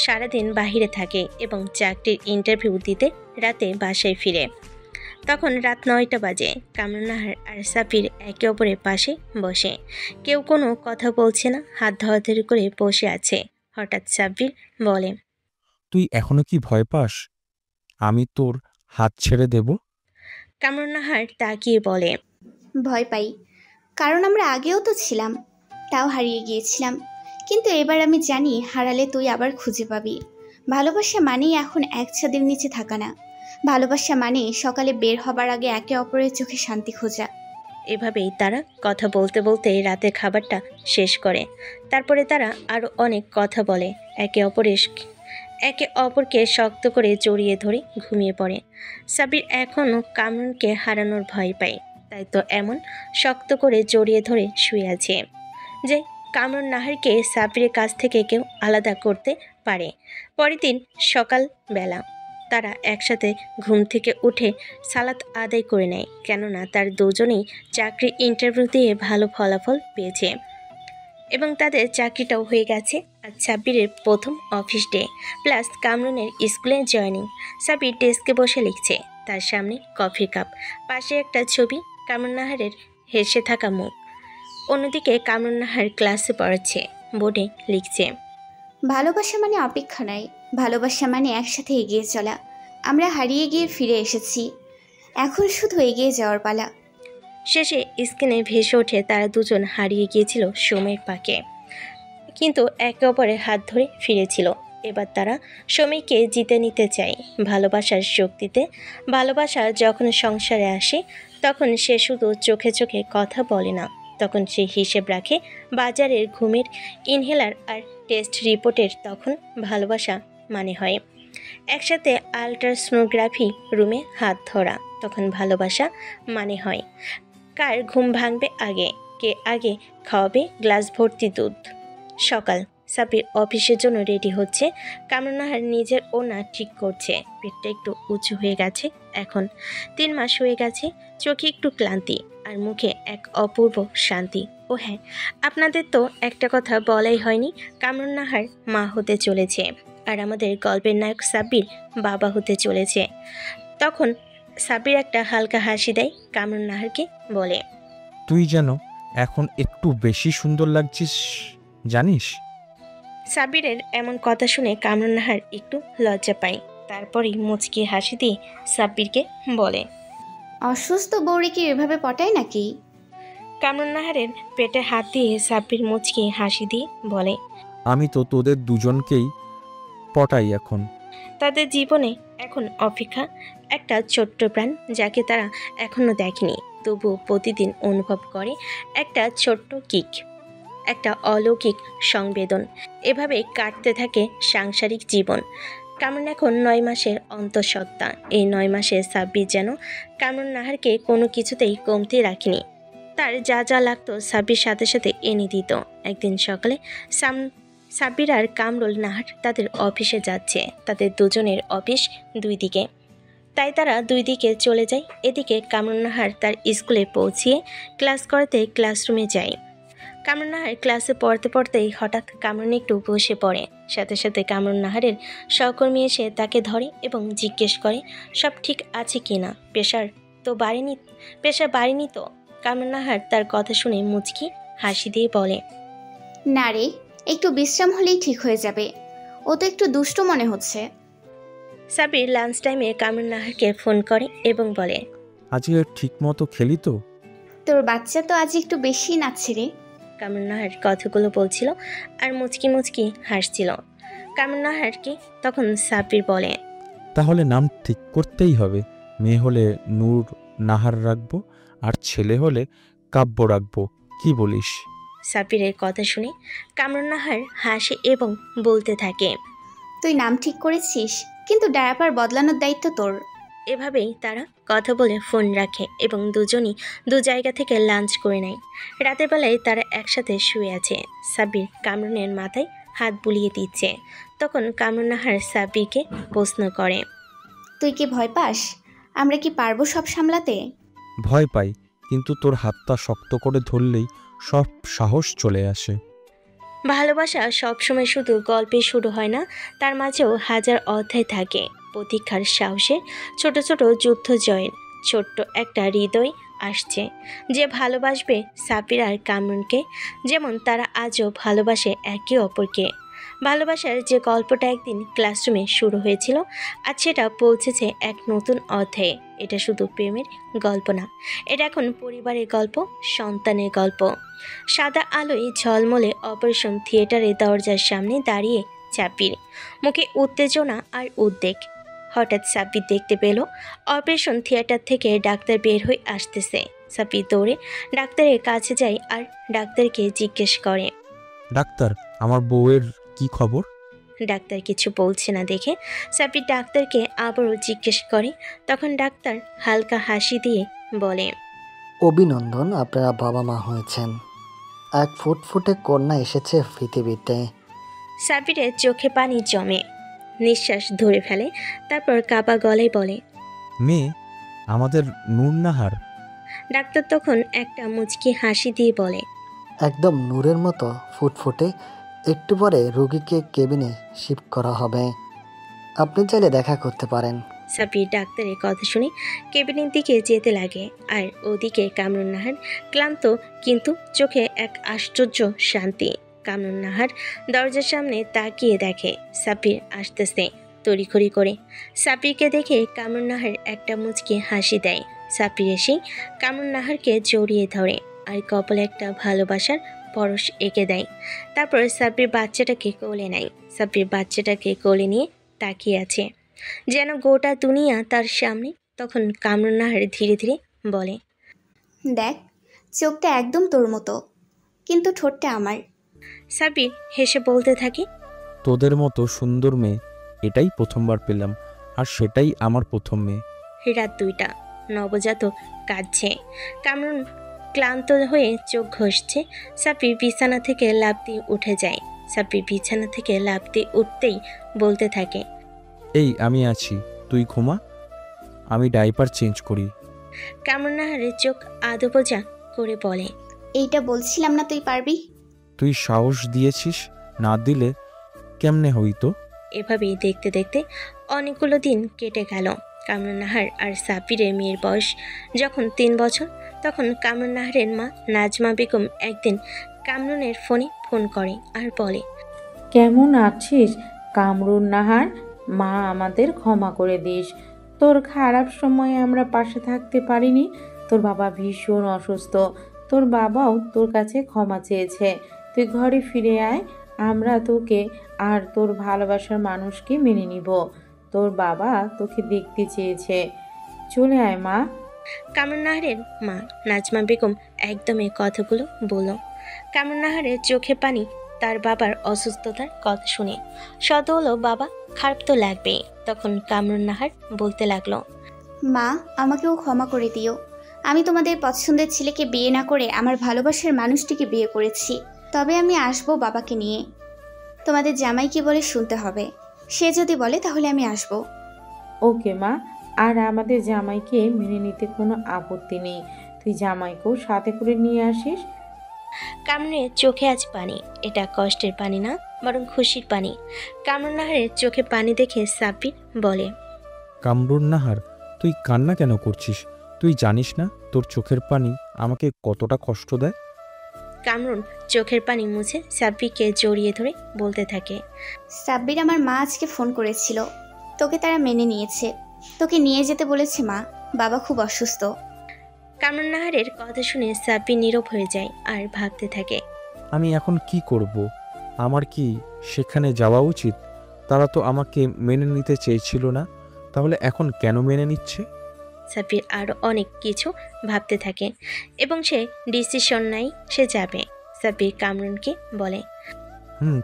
সারাদিন বাহিরে থাকে এবং চাকরির ইন্টারভিউ দিতে রাতে বাসায় ফিরে। তখন রাত 9টা বাজে। কামরুন নাহার আর সাব্বির একে অপরের পাশে বসে। কেউ কোনো কথা বলছে না, হাত ধরাধরি করে বসে আছে। হঠাৎ সাব্বির বলে, তুই এখনো কি ভয় পাস? আমি তোর হাত ছেড়ে দেব? কামরুন নাহার তাকিয়ে বলে, ভয় পাই, কারণ আমরা আগেও তো ছিলাম, তাও হারিয়ে গিয়েছিলাম। কিন্তু এবার আমি জানি হারালে তুই আবার খুঁজে পাবি। ভালোবাসা মানেই এখন এক ছাদের নিচে থাকা না, ভালোবাসা মানে সকালে বের হবার আগে একে অপরের চোখে শান্তি খোঁজা। এভাবেই তারা কথা বলতে বলতে রাতের খাবারটা শেষ করে। তারপরে তারা আরও অনেক কথা বলে, একে অপরকে শক্ত করে জড়িয়ে ধরে ঘুমিয়ে পড়ে। সাব্বির এখনও কামরুনকে হারানোর ভয় পায়, তাই তো এমন শক্ত করে জড়িয়ে ধরে শুয়ে আছে যে কামরুন নাহারকে সাব্বিরের কাছ থেকে কেউ আলাদা করতে পারে। পরের দিন সকালবেলা তারা একসাথে ঘুম থেকে উঠে সালাত আদায় করে নেয়, কেননা তার দুজনেই চাকরির ইন্টারভিউ দিয়ে ভালো ফলাফল পেয়েছে এবং তাদের চাকরিটাও হয়ে গেছে। আর সাব্বিরের প্রথম অফিস ডে প্লাস কামরুনের স্কুলে জয়েনিং। সাব্বির ডেস্কে বসে লিখছে, তার সামনে কফির কাপ, পাশে একটা ছবি, কামরুন নাহারের হেসে থাকা মুখ। অন্যদিকে কামরুন নাহার ক্লাসে পড়াচ্ছে, বোর্ডে লিখছে, ভালোবাসা মানে অপেক্ষা নয়, ভালোবাসা মানে একসাথে এগিয়ে চলা। আমরা হারিয়ে গিয়ে ফিরে এসেছি, এখন শুধু এগিয়ে যাওয়ার পালা। শেষে স্ক্রিনে ভেসে ওঠে তারা দুজন হারিয়ে গিয়েছিল সময়ের পাকে, কিন্তু একে অপরের হাত ধরে ফিরেছিল। এবার তারা সময়কে জিতে নিতে চায় ভালোবাসার শক্তিতে। ভালোবাসা যখন সংসারে আসে তখন সে শুধু চোখে চোখে কথা বলে না, তখন সে হিসেব রাখে বাজারের ঘুমের ইনহেলার আর টেস্ট রিপোর্টের। তখন ভালোবাসা মানে হয় একসাথে আল্ট্রাসোনোগ্রাফি রুমে হাত ধরা। তখন ভালোবাসা মানে হয় কার ঘুম ভাঙবে আগে, কে আগে খাওয়াবে গ্লাস ভর্তি দুধ। সকাল, সাব্বির অফিসের জন্য রেডি হচ্ছে। কামরুন নাহার নিজের ওড়না ঠিক করছে, পেটটা একটু উঁচু হয়ে গেছে। এখন 3 মাস হয়ে গেছে, চোখে একটু ক্লান্তি আর মুখে এক অপূর্ব শান্তি। ও হ্যাঁ, আপনাদের তো একটা কথা বলাই হয়নি, কামরুন নাহার মা হতে চলেছে আর আমাদের গল্পের নায়ক সাব্বির বাবা হতে চলেছে। তখন সাব্বির একটা হালকা হাসি দেয়, কামরুন নাহারকে বলে, তুই যেন এখন একটু বেশি সুন্দর লাগছিস জানিস। সাব্বিরের এমন কথা শুনে কামরুন নাহার একটু লজ্জা পায়। তারপরেই মুচকি হাসি দিয়ে সাব্বিরকে বলে, অসুস্থ বউরে কি এভাবে পটায় নাকি? কামরুন নাহারের পেটে হাত দিয়ে সাব্বির মুচকি হাসি দিয়ে বলে, আমি তো তোদের দুজনকেই পটাই এখন। তাদের জীবনে এখন অপেক্ষা একটা ছোট্ট প্রাণ, যাকে তারা এখনো দেখেনি, তবুও প্রতিদিন অনুভব করে একটা ছোট্ট কিক, একটা অলৌকিক সংবেদন। এভাবে কাটতে থাকে সাংসারিক জীবন। কামরুন এখন 9 মাসের অন্তঃসত্ত্বা। এই 9 মাসে সাব্বির যেন কামরুন নাহারকে কোনো কিছুতেই কমতি রাখেনি। তার যা যা লাগতো সাব্বির সাথে সাথে এনে দিত। একদিন সকালে সাব্বির আর কামরুল নাহার তাদের অফিসে যাচ্ছে। তাদের দুজনের অফিস 2 দিকে, তাই তারা 2 দিকে চলে যায়। এদিকে কামরুন নাহার তার স্কুলে পৌঁছিয়ে ক্লাস করাতে ক্লাসরুমে যায়। কামরুন নাহার ক্লাসে পড়তে পড়তেই হঠাৎ কামরুন একটু বসে পড়ে। সাথে সাথে কামরুন নাহারের সহকর্মী এসে তাকে ধরে এবং জিজ্ঞেস করে সব ঠিক আছে কি না, প্রেশার বাড়েনি তো। কামরুন নাহার তার কথা শুনে মুচকি হাসি দিয়ে বলে, না রে, একটু বিশ্রাম হলেই ঠিক হয়ে যাবে, ও তো একটু দুষ্ট মনে হচ্ছে। সাব্বির লাঞ্চ টাইমে কামরুন নাহারকে ফোন করে এবং বলে, আজকে ঠিক মতো খেলি তো? তোর বাচ্চা তো আজ একটু বেশি নাচছে রে। কামরুন নাহার কথাগুলো বলছিল আর মুচকি মুচকি হাসছিল। কামরুন নাহারকে তখন সাব্বির বলে, তাহলে নাম ঠিক করতেই হবে। মেয়ে হলে নূর নাহার রাখবো আর ছেলে হলে কাব্য রাখবো, কি বলিস? সাব্বিরের কথা শুনে কামরুন নাহার হাসে এবং বলতে থাকে, তুই নাম ঠিক করেছিস, কিন্তু ডায়াপার বদলানোর দায়িত্ব তোর। এভাবেই তারা কথা বলে ফোন রাখে এবং দুজনই 2 জায়গা থেকে লাঞ্চ করে নেয়। রাতের বেলায় তারা একসাথে শুয়ে আছে। সাব্বির কামরুনের মাথায় হাত বুলিয়ে দিচ্ছে। তখন কামরুন নাহার সাব্বিরকে প্রশ্ন করে, তুই কি ভয় পাস? আমরা কি পারবো সব সামলাতে? ভয় পাই, কিন্তু তোর হাতটা শক্ত করে ধরলেই সব সাহস চলে আসে। ভালোবাসা সবসময় শুধু গল্পে শুরু হয় না, তার মাঝেও হাজার অধ্যায় থাকে। প্রতীক্ষার সাহসে, ছোট ছোট যুদ্ধ জয়ের ছোট্ট একটা হৃদয় আসছে, যে ভালোবাসবে সাব্বির আর কামরুনকে যেমন তারা আজও ভালোবাসে একে অপরকে। ভালোবাসার যে গল্পটা একদিন ক্লাসরুমে শুরু হয়েছিল, আজ সেটা পৌঁছেছে এক নতুন অধ্যায়ে। এটা শুধু প্রেমের গল্প না, এটা এখন পরিবারের গল্প, সন্তানের গল্প। সাদা আলোয় ঝলমলে অপারেশন থিয়েটারের দরজার সামনে দাঁড়িয়ে সাব্বির, মুখে উত্তেজনা আর উদ্বেগ। হঠাৎ সাব্বির দেখতে পেল অপারেশন থিয়েটার থেকে ডাক্তার বের হয়ে আসতেছে। সাব্বির দৌড়ে ডাক্তারের কাছে যায় আর ডাক্তারকে জিজ্ঞেস করে, ডাক্তার, আমার বউয়ের কি খবর? ডাক্তার কিছু বলছে না দেখে সাব্বির ডাক্তারকে আবারও জিজ্ঞেস করে। তখন ডাক্তার হালকা হাসি দিয়ে বলে, অভিনন্দন, আপনারা বাবা মা হয়েছেন। এক ফুটফুটে কন্যা এসেছে পৃথিবীতে। সাব্বিরের চোখে পানি জমে, নিঃশ্বাস ধরে ফেলে, তারপর কাপা গলায় বলে, মেয়ে আমাদের নূরনাহার। ডাক্তার তখন একটা মুচকি হাসি দিয়ে বলে, একদম নূরের মতো ফুটফুটে। একটু পরে রোগীকে কেবিনে শিফট করা হবে, আপনি চাইলে দেখা করতে পারেন। সাব্বির ডাক্তারের কথা শুনে কেবিনের দিকে যেতে লাগে, আর ওদিকে কামরুন নাহার ক্লান্ত, কিন্তু চোখে এক আশ্চর্য শান্তি। কামরুন নাহার দরজার সামনে তাকিয়ে দেখে সাব্বির আসতেছে তড়িঘড়ি করে। সাব্বিরকে দেখে কামরুন নাহার একটা মুচকি হাসি দেয়। সাব্বির এসে কামরুন নাহারকে জড়িয়ে ধরে আর কপালে একটা ভালোবাসার পরশ এঁকে দেয়। তারপর সাব্বির বাচ্চাটাকে কোলে নেয়। সাব্বির বাচ্চাটাকে কোলে নিয়ে তাকিয়ে আছে, যেন গোটা দুনিয়া তার সামনে। তখন কামরুন নাহার ধীরে ধীরে বলে, দেখ, চোখটা একদম তোর মতো, কিন্তু ঠোঁটটা আমার। সাব্বির হেসে বলতে থাকে, তোদের মতো সুন্দর মেয়ে এটাই প্রথমবার পেলাম, আর সেটাই আমার প্রথম মেয়ে। রাত 2টা, নবজাতক কাঁদছে। কামরুন ক্লান্ত হয়ে চোখ ঘষছে। সাব্বির বিছানা থেকে লাফ দিয়ে উঠে যায়। সাব্বির বিছানা থেকে লাফ দিয়ে উঠতেই বলতে থাকে, এই আমি আছি, তুই ঘুমা, আমি ডাইপার চেঞ্জ করি। কামরুন নাহারের চোখ আদো বোঝা করে বলে, এইটা বলছিলাম না তুই পারবি? তুই সাহস দিয়েছিস, না দিলে কেমনে হইতো? এভাবেই দেখতে দেখতে অনেকগুলো দিন কেটে গেল। কামরুন নাহার আর সাব্বিরের মেয়ের বয়স যখন 3 বছর, তখন কামরুন নাহারের মা নাজমা বেগম একদিন কামরুনের ফোনে ফোন করে আর বলে, কেমন আছিস কামরুন নাহার? মা আমাদের ক্ষমা করে দিস, তোর খারাপ সময়ে আমরা পাশে থাকতে পারিনি। তোর বাবা ভীষণ অসুস্থ, তোর বাবাও তোর কাছে ক্ষমা চেয়েছে। তুই ঘরে ফিরে আয়, আমরা তোকে আর তোর ভালোবাসার মানুষকে মেনে নিব। তোর বাবা তোকে দেখতে চেয়েছে, চলে আয় মা। কামরুন নাহারের মা নাজমা বেগম একদম এই কথাগুলো বলল। কামরুন নাহারের চোখে পানি তার বাবার অসুস্থতার কথা শুনে। শত হলো, বাবা খারাপ তো লাগবেই। তখন কামরুন নাহার বলতে লাগলো, মা, আমাকেও ক্ষমা করে দিও। আমি তোমাদের পছন্দের ছেলেকে বিয়ে না করে আমার ভালোবাসার মানুষটিকে বিয়ে করেছি। তবে আমি আসবো বাবাকে নিয়ে। তোমাদের জামাইকে বলে শুনতে হবে, সে যদি বলে তাহলে আমি আসবো। ওকে মা, আর আমাদের জামাইকে মেনে নিতে কোনো আপত্তি নেই। তুই জামাইকেও সাথে করে নিয়ে আসিস। কামরুনের চোখে আজ পানি। এটা কষ্টের পানি না, বরং খুশির পানি। কামরুন নাহারের চোখে পানি দেখে সাব্বির বলে, কামরুন নাহার, তুই কান্না কেন করছিস? তুই জানিস না তোর চোখের পানি আমাকে কতটা কষ্ট দেয়? কামরুন চোখের পানি মুছে সাব্বিরকে জড়িয়ে ধরে বলতে থাকে, সাব্বির, আমার মা আজকে ফোন করেছিল, তোকে তারা মেনে নিয়েছে। তোকে নিয়ে যেতে বলেছে মা, বাবা খুব অসুস্থ। কামরুন নাহারের কথা শুনে সাব্বির নীরব হয়ে যায় আর ভাবতে থাকে, আমি এখন কি করব? আমার কি সেখানে যাওয়া উচিত? তারা তো আমাকে মেনে নিতে চেয়েছিল না, তাহলে এখন কেন মেনে নিচ্ছে? সাব্বির আরও অনেক কিছু ভাবতে থাকে এবং সে ডিসিশন নাই সে যাবে। সাব্বির কামরুনকে বলে,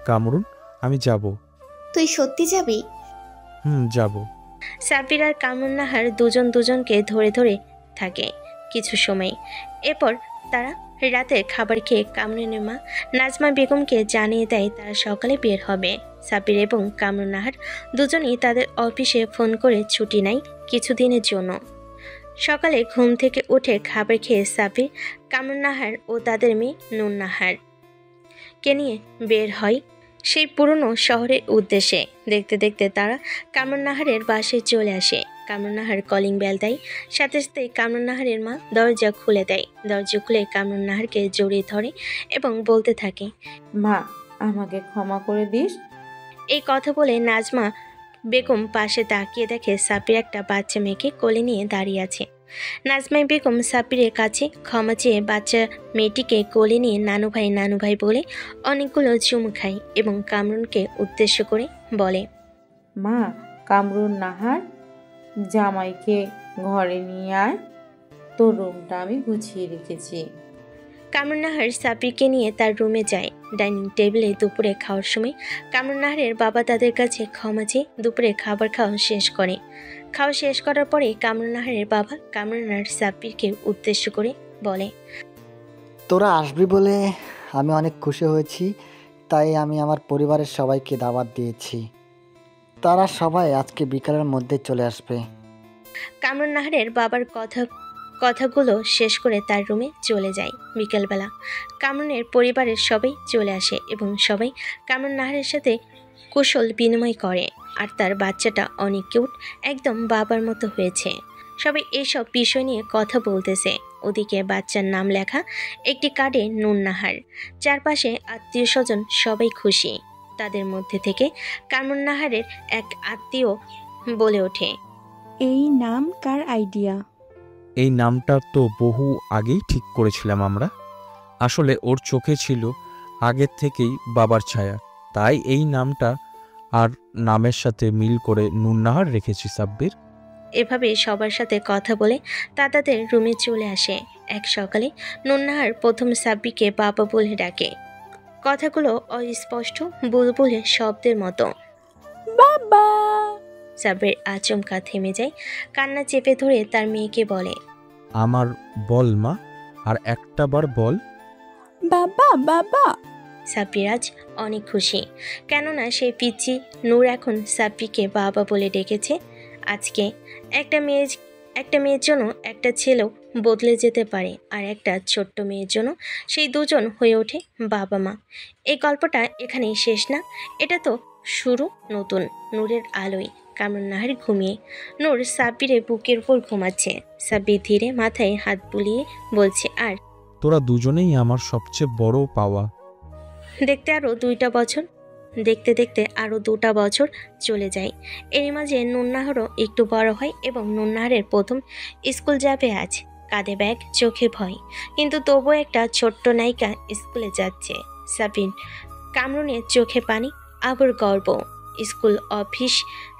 কামরুন, আমি যাব। তুই সত্যি যাবি? যাব। সাব্বির আর কামরুন নাহার দুজন দুজনকে ধরে ধরে থাকে কিছু সময়। এরপর তারা রাতের খাবার খেয়ে কামরুনের মা নাজমা বেগমকে জানিয়ে দেয় তারা সকালে বের হবে। সাব্বির এবং কামরুন নাহার দুজনেই তাদের অফিসে ফোন করে ছুটি নেয় কিছুদিনের জন্য। সকালে ঘুম থেকে উঠে খাবার খেয়ে সাব্বির, কামরুন নাহার ও তাদের মেয়ে নূর নাহার কে নিয়ে বের হয় সেই পুরনো শহরের উদ্দেশ্যে। দেখতে দেখতে তারা কামরুন নাহারের বাসায় চলে আসে। কামরুন নাহার কলিং বেল দেয়, সাথে সাথে কামরুন নাহারের মা দরজা খুলে দেয়। দরজা খুলে কামরুন নাহারকে জড়িয়ে ধরে এবং বলতে থাকে, মা, আমাকে ক্ষমা করে দিস। এই কথা বলে নাজমা বেগম পাশে তাকিয়ে দেখে সাব্বির একটা বাচ্চা মেয়েকে কোলে নিয়ে দাঁড়িয়ে আছে। নাজমা বেগম সাব্বিরের কাছে ক্ষমা চেয়ে বাচ্চা মেয়েটিকে কোলে নিয়ে নানু ভাই বলে অনেকগুলো চুমু খায় এবং কামরুনকে উদ্দেশ্য করে বলে, মা, কামরুন নাহার, জামাইকে ঘরে নিয়ে আয়, তোর রুমটা আমি গুছিয়ে রেখেছি। কামরুন নাহার সাব্বিরকে নিয়ে তার রুমে যায়। ডাইনিং টেবিলে দুপুরে খাওয়ার সময় কামরুন নাহারের বাবা তাদের কাছে ক্ষমা চেয়ে দুপুরে খাবার খাওয়া শেষ করে। খাওয়া শেষ করার পরে কামরুন নাহারের বাবা কামরুন নাহার সাব্বিরকে উদ্দেশ্য করে বলে, তোরা আসবি বলে আমি অনেক খুশি হয়েছি, তাই আমি আমার পরিবারের সবাইকে দাওয়াত দিয়েছি। তারা সবাই আজকে বিকালের মধ্যে চলে আসবে। কামরুন নাহারের বাবার কথাগুলো শেষ করে তার রুমে চলে যায়। বিকেলবেলা কামরুনের পরিবারের সবাই চলে আসে এবং সবাই কামরুন নাহারের সাথে কুশল বিনিময় করে। আর তার বাচ্চাটা অনেক কিউট, একদম বাবার মতো হয়েছে। সবাই এইসব বিষয় নিয়ে কথা বলতেছে। ওদিকে বাচ্চার নাম লেখা একটি কার্ডে নুন নাহার। চারপাশে আত্মীয় স্বজন সবাই খুশি। তাদের মধ্যে থেকে কামরুন নাহারের এক আত্মীয় বলে ওঠে, এই নাম কার আইডিয়া? এই নামটা তো বহু আগেই ঠিক করেছিলাম আমরা। আসলে ওর চোখে ছিল আগের থেকেই বাবার ছায়া, তাই এই নামটা আর নামের সাথে মিল করে নুননাহার রেখেছি সাব্বির। এভাবে সবার সাথে কথা বলে তাদের রুমে চলে আসে। এক সকালে নুননাহার প্রথম সাব্বিরকে বাবা বলে ডাকে। কথাগুলো অস্পষ্ট বুলবুলের শব্দের মতো। বাবা! সাব্বির আচমকা থেমে যায়, কান্না চেপে ধরে তার মেয়েকে বলে, আমার বল মা, আর একটা বার বল। বাবা বাবা! সাব্বির আজ অনেক খুশি, কেননা সেই পিচ্চি নূর এখন সাব্বিরকে বাবা বলে ডেকেছে। আজকে একটা মেয়ের জন্য একটা ছেলেও বদলে যেতে পারে, আর একটা ছোট্ট মেয়ের জন্য সেই দুজন হয়ে ওঠে বাবা মা। এই গল্পটা এখানেই শেষ না, এটা তো শুরু নতুন। নূরের আলোয় কামরুন নাহার ঘুমিয়ে, নূর সাব্বিরের বুকের উপর ঘুমাচ্ছে। সাব্বির ধীরে মাথায় হাত বুলিয়ে বলছে, আর তোরা দুজনেই আমার সবচেয়ে বড় পাওয়া। দেখতে দেখতে আরও 2টা বছর চলে যায়। এর মাঝে নুননাহারও একটু বড় হয় এবং নুননাহারের প্রথম স্কুল যাবে আজ। কাঁধে ব্যাগ, চোখে ভয়, কিন্তু তবুও একটা ছোট্ট নায়িকা স্কুলে যাচ্ছে। সাবিন, কামরুনের চোখে পানি, আবার গর্ব। স্কুল, অফিস,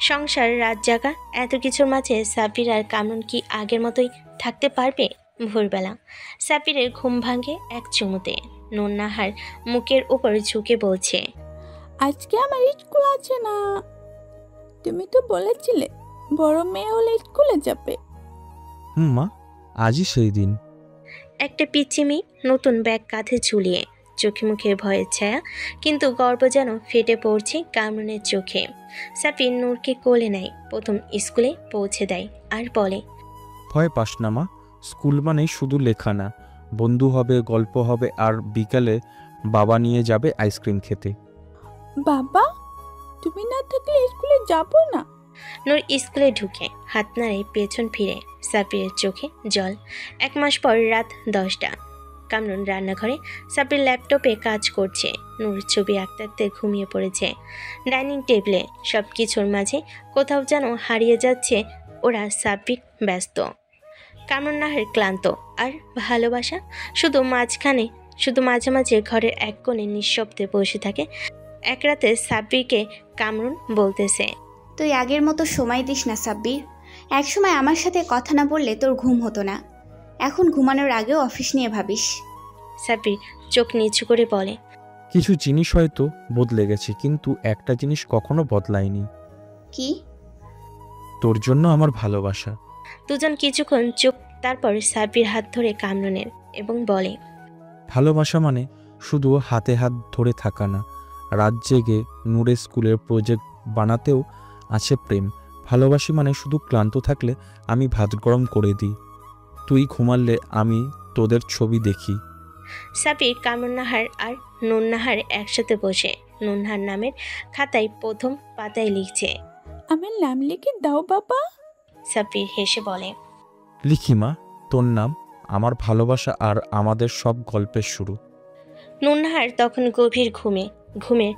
সংসার, রাত জাগা, এত কিছুর মাঝে সাবির আর কামরুন কি আগের মতোই থাকতে পারবে? ভোরবেলা সাবিরের ঘুম ভাঙে এক চুমুতে। নুননাহার মুখের উপর ঝুঁকে বলছে, আজকে আমার স্কুল আছে না। তুমি তো বলেছিলে বড় মেয়ে হলে স্কুলে যাবে। মা, আজই সেই দিন। একটা পিচ্চি মেয়ে নতুন ব্যাগ কাঁধে ঝুলিয়ে, চোখে মুখে ভয়ের ছায়া, কিন্তু গর্ব যেন ফেটে পড়ছে কামরুনের চোখে। সাবির নূরকে কোলে নেয়, প্রথম স্কুলে পৌঁছে দেয় আর বলে, ভয় পাস না মা, স্কুল মানেই শুধু লেখা না, বন্ধু হবে, গল্প হবে, আর বিকালে বাবা নিয়ে যাবে আইসক্রিম খেতে। বাবা, তুমি না থাকলে স্কুলে যাব না। নূর স্কুলে ঢুকে হাত নাড়ে পেছন ফিরে। সাবিরের চোখে জল। 1 মাস পর রাত 10টা। কামরুন রান্নাঘরে সাবির ল্যাপটপে কাজ করছে। নূর ছবি আঁকতে আঁকতে ঘুমিয়ে পড়েছে। ডাইনিং টেবিলে সব কিছুর মাঝে কোথাও যেন হারিয়ে যাচ্ছে ওরা। সাবির ব্যস্ত, কামরুন নাহার ক্লান্ত, আর ভালোবাসা শুধু মাঝে মাঝে ঘরের এক কোণে নিঃশব্দে বসে থাকে। এক রাতে সাব্বিরকে কামরুন বলতেছে, তুই আগের মতো সময় দিস না সাব্বির। একসময় আমার সাথে কথা না বললে তোর ঘুম হতো না, এখন ঘুমানোর আগেও অফিস নিয়ে ভাবিস। সাব্বির চোখ নিচু করে বলে, কিছু জিনিস হয়তো বদলে গেছে, কিন্তু একটা জিনিস কখনো বদলায়নি। কি? তোর জন্য আমার ভালোবাসা। দুজন কিছুক্ষণ চুপ, তারপর সাব্বির হাত ধরে কামরুনের এবং বলে, ভালোবাসা মানে শুধু হাতে হাত ধরে থাকা না, রাত জেগে নূরের স্কুলের প্রজেক্ট বানাতেও আছে প্রেম। ভালোবাসি মানে শুধু ক্লান্ত থাকলে আমি ভাত গরম করে দিই, তুই ঘুমালে আমি তোদের ছবি দেখি। সাবির, কামরুন নাহার আর নুন নাহার একসাথে বসে নুনহার নামের খাতায় প্রথম পাতায় লিখছে। আমার নাম লিখে দাও বাবা। সাব্বির হেসে বলে, লিখি মা, তোর নাম, আমার ভালোবাসা আর আমাদের সব গল্পের শুরু। নুনহার তখন গভীর ঘুমের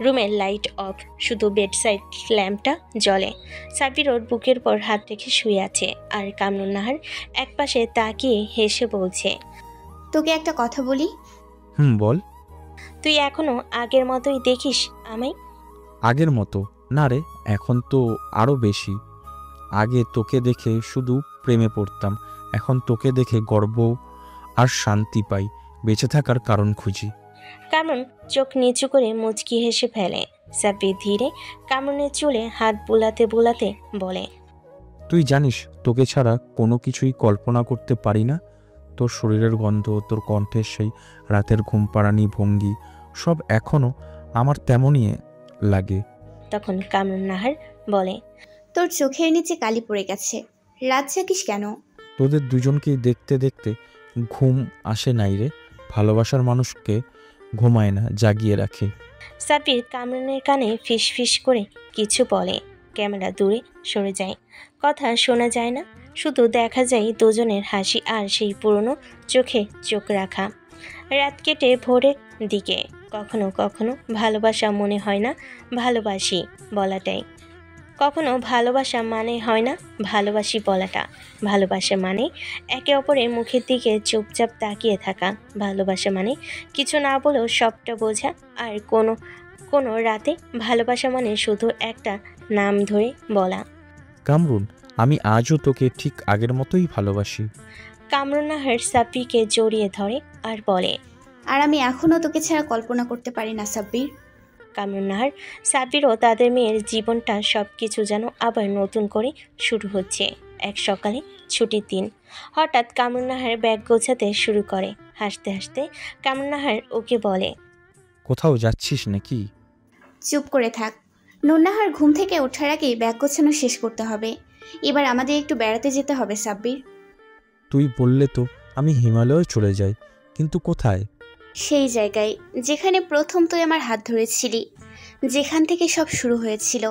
রুমের লাইট অফ, শুধু বেডসাইড ল্যাম্পটা জ্বলে। সাব্বির ওর বুকের পর হাত রেখে শুয়ে আছে, আর কামরুন নাহার একপাশে তাকিয়ে হেসে বলছে, তোকে একটা কথা বলি। বল। তুই এখনো আগের মতোই দেখিস আমায়? আগের মতো না রে, এখন তো আরো বেশি। আগে তোকে দেখে শুধু প্রেমে পড়তাম, এখন তোকে দেখে গর্ব আর শান্তি পাই, বেঁচে থাকার কারণ খুঁজি। কামরুন চোখ নিচু করে মুচকি হেসে ফেলে। সাব্বির ধীরে কামরুনের চুলে হাত বুলাতে বুলাতে বলে, তুই জানিস তোকে ছাড়া কোনো কিছুই কল্পনা করতে পারি না। তোর শরীরের গন্ধ, তোর কণ্ঠের সেই রাতের ঘুমপাড়ানি ভঙ্গি, সব এখনো আমার তেমনই লাগে। তখন কামরুন নাহার বলে, তোর চোখের নিচে কালি পড়ে গেছে, রাত জাগিস কেন? তোদের দুজনকেই দেখতে দেখতে ঘুম আসে নাই রে। ভালোবাসার মানুষকে ঘুমায় না, জাগিয়ে রাখে। সাব্বির কামরুনের কানে ফিস ফিস করে কিছু বলে। ক্যামেরা দূরে সরে যায়, কথা শোনা যায় না, শুধু দেখা যায় দুজনের হাসি আর সেই পুরনো চোখে চোখ রাখা। রাত কেটে ভোরের দিকে কখনো কখনো ভালোবাসা মনে হয় না ভালোবাসি বলাটাই, কখনো ভালোবাসা মানে হয় না ভালোবাসি বলাটা। ভালোবাসা মানে একে অপরের মুখের দিকে চুপচাপ তাকিয়ে থাকা। ভালোবাসা মানে কিছু না বলেও সবটা বোঝা। আর কোনো রাতে ভালোবাসা মানে শুধু একটা নাম ধরে বলা, কামরুন, আমি আজও তোকে ঠিক আগের মতোই ভালোবাসি। কামরুন নাহার সাব্বিরকে জড়িয়ে ধরে আর বলে, আর আমি এখনো তোকে ছাড়া কল্পনা করতে পারি না সাব্বির। কামরুন নাহার সাব্বিরও তাদের মেয়ের জীবনটা সব কিছু যেন আবার নতুন করে শুরু হচ্ছে। এক সকালে ছুটির দিন, হঠাৎ কামরুন নাহার ব্যাগ গোছাতে শুরু করে। হাসতে হাসতে কামরুন নাহার ওকে বলে, কোথাও যাচ্ছিস নাকি? চুপ করে থাক। নুন্নাহার ঘুম থেকে ওঠার আগেই ব্যাগ গোছানো শেষ করতে হবে। এবার আমাদের একটু বেড়াতে যেতে হবে সাব্বির। তুই বললে তো আমি হিমালয়ে চলে যাই, কিন্তু কোথায়? সেই জায়গায় যেখানে প্রথম তুই আমার হাত ধরেছিলি, যেখান থেকে সব শুরু হয়েছিল।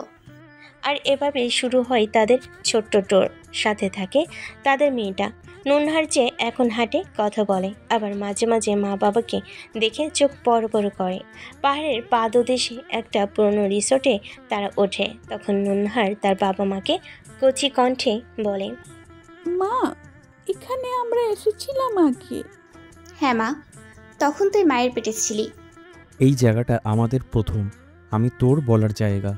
আর এভাবেই শুরু হয় তাদের ছোট্ট টোর। সাথে থাকে তাদের মেয়েটা। নুনহার চেয়ে এখন হাঁটে, কথা বলে, আবার মাঝে মাঝে মা বাবাকে দেখে চোখ বড় বড় করে। পাহাড়ের পাদদেশে একটা পুরনো রিসোর্টে তারা ওঠে। তখন নুনহার তার বাবা মাকে কচি কণ্ঠে বলে, মা, এখানে আমরা এসেছিলাম আগে। হ্যাঁ মা, তখন তুই মায়ের পেটে ছিলি। এই জায়গাটা আমাদের প্রথম, আমি তোর বলার জায়গা।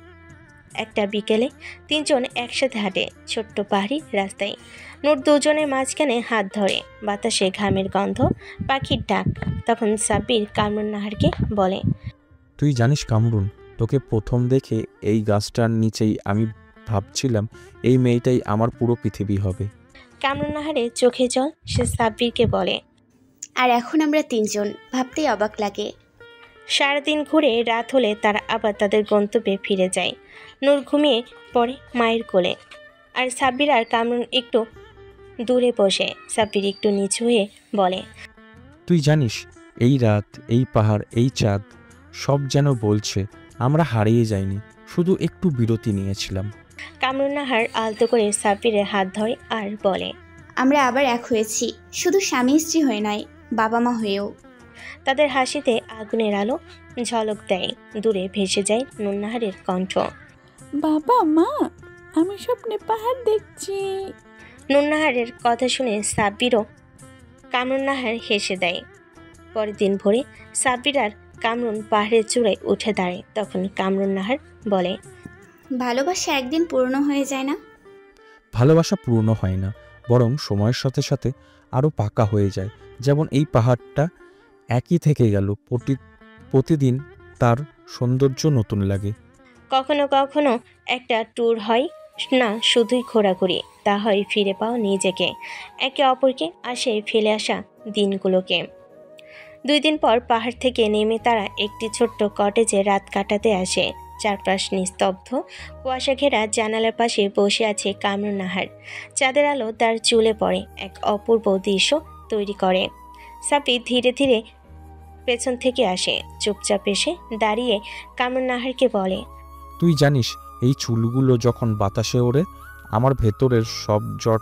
একটা বিকেলে তিনজন একসাথে হাঁটে ছোট্ট পাহাড়ি রাস্তায়। নূর দুজনের মাঝখানে হাত ধরে, বাতাসে ঘামের গন্ধ, পাখির ডাক। তখন সাব্বির কামরুন নাহারকে বলে, তুই জানিস কামরুন, তোকে প্রথম দেখে এই গাছটার নিচেই আমি ভাবছিলাম এই মেয়েটাই আমার পুরো পৃথিবী হবে। কামরুন নাহারের চোখে জল। সে সাব্বিরকে বলে, আর এখন আমরা তিনজন, ভাবতেই অবাক লাগে। সারাদিন ঘুরে রাত হলে তারা আবার তাদের গন্তব্যে ফিরে যায়। নূর ঘুমিয়ে পড়ে মায়ের কোলে, আর সাব্বির আর কামরুন একটু দূরে বসে। সাব্বির একটু নিচু হয়ে বলে, তুই জানিস এই রাত, এই পাহাড়, এই চাঁদ সব যেন বলছে আমরা হারিয়ে যাইনি, শুধু একটু বিরতি নিয়েছিলাম। কামরুন নাহার আলতো করে সাব্বিরের হাত ধরে আর বলে, আমরা আবার এক হয়েছি, শুধু স্বামী স্ত্রী হয়ে নয়, বাবা মা হয়েও। তাদের হাসিতে আগুনের আলো ঝলক দেয়। দূরে ভেসে যায় নুননাহারের কণ্ঠ, বাবা মা, আমি স্বপ্নে পাহাড় দেখছি। নুননাহারের কথা শুনে সাব্বিরও কামরুন নাহার হেসে দেয়। পরের দিন ভোরে সাব্বির আর কামরুন পাহাড়ের চূড়ায় উঠে দাঁড়ায়। তখন কামরুন নাহার বলে, ভালোবাসা একদিন পূর্ণ হয়ে যায় না? ভালোবাসা পূর্ণ হয় না, বরং সময়ের সাথে সাথে আরও পাকা হয়ে যায়। যেমন এই পাহাড়টা একই থেকে গেল, প্রতিদিন তার সৌন্দর্য নতুন লাগে। কখনো কখনো একটা ট্যুর হয় না, শুধুই ঘোরাঘুরি। তা হয় ফিরে পাও নিজেকে, একে অপরকে, আসে ফেলে আসা দিনগুলোকে। 2 দিন পর পাহাড় থেকে নেমে তারা একটি ছোট্ট কটেজে রাত কাটাতে আসে। চারপাশ নিস্তব্ধ, কুয়াশা ঘেরা জানালার পাশে বসে আছে কামরুন নাহার। চাঁদের আলো তার চুলে পড়ে, এক অপূর্ব দৃশ্য তৈরি করে। সাব্বির ধীরে ধীরে পেছন থেকে আসে, চুপচাপ এসে দাঁড়িয়ে কামরুন নাহারকে বলে, তুই জানিস এই চুলগুলো যখন বাতাসে ওড়ে আমার ভেতরের সব জট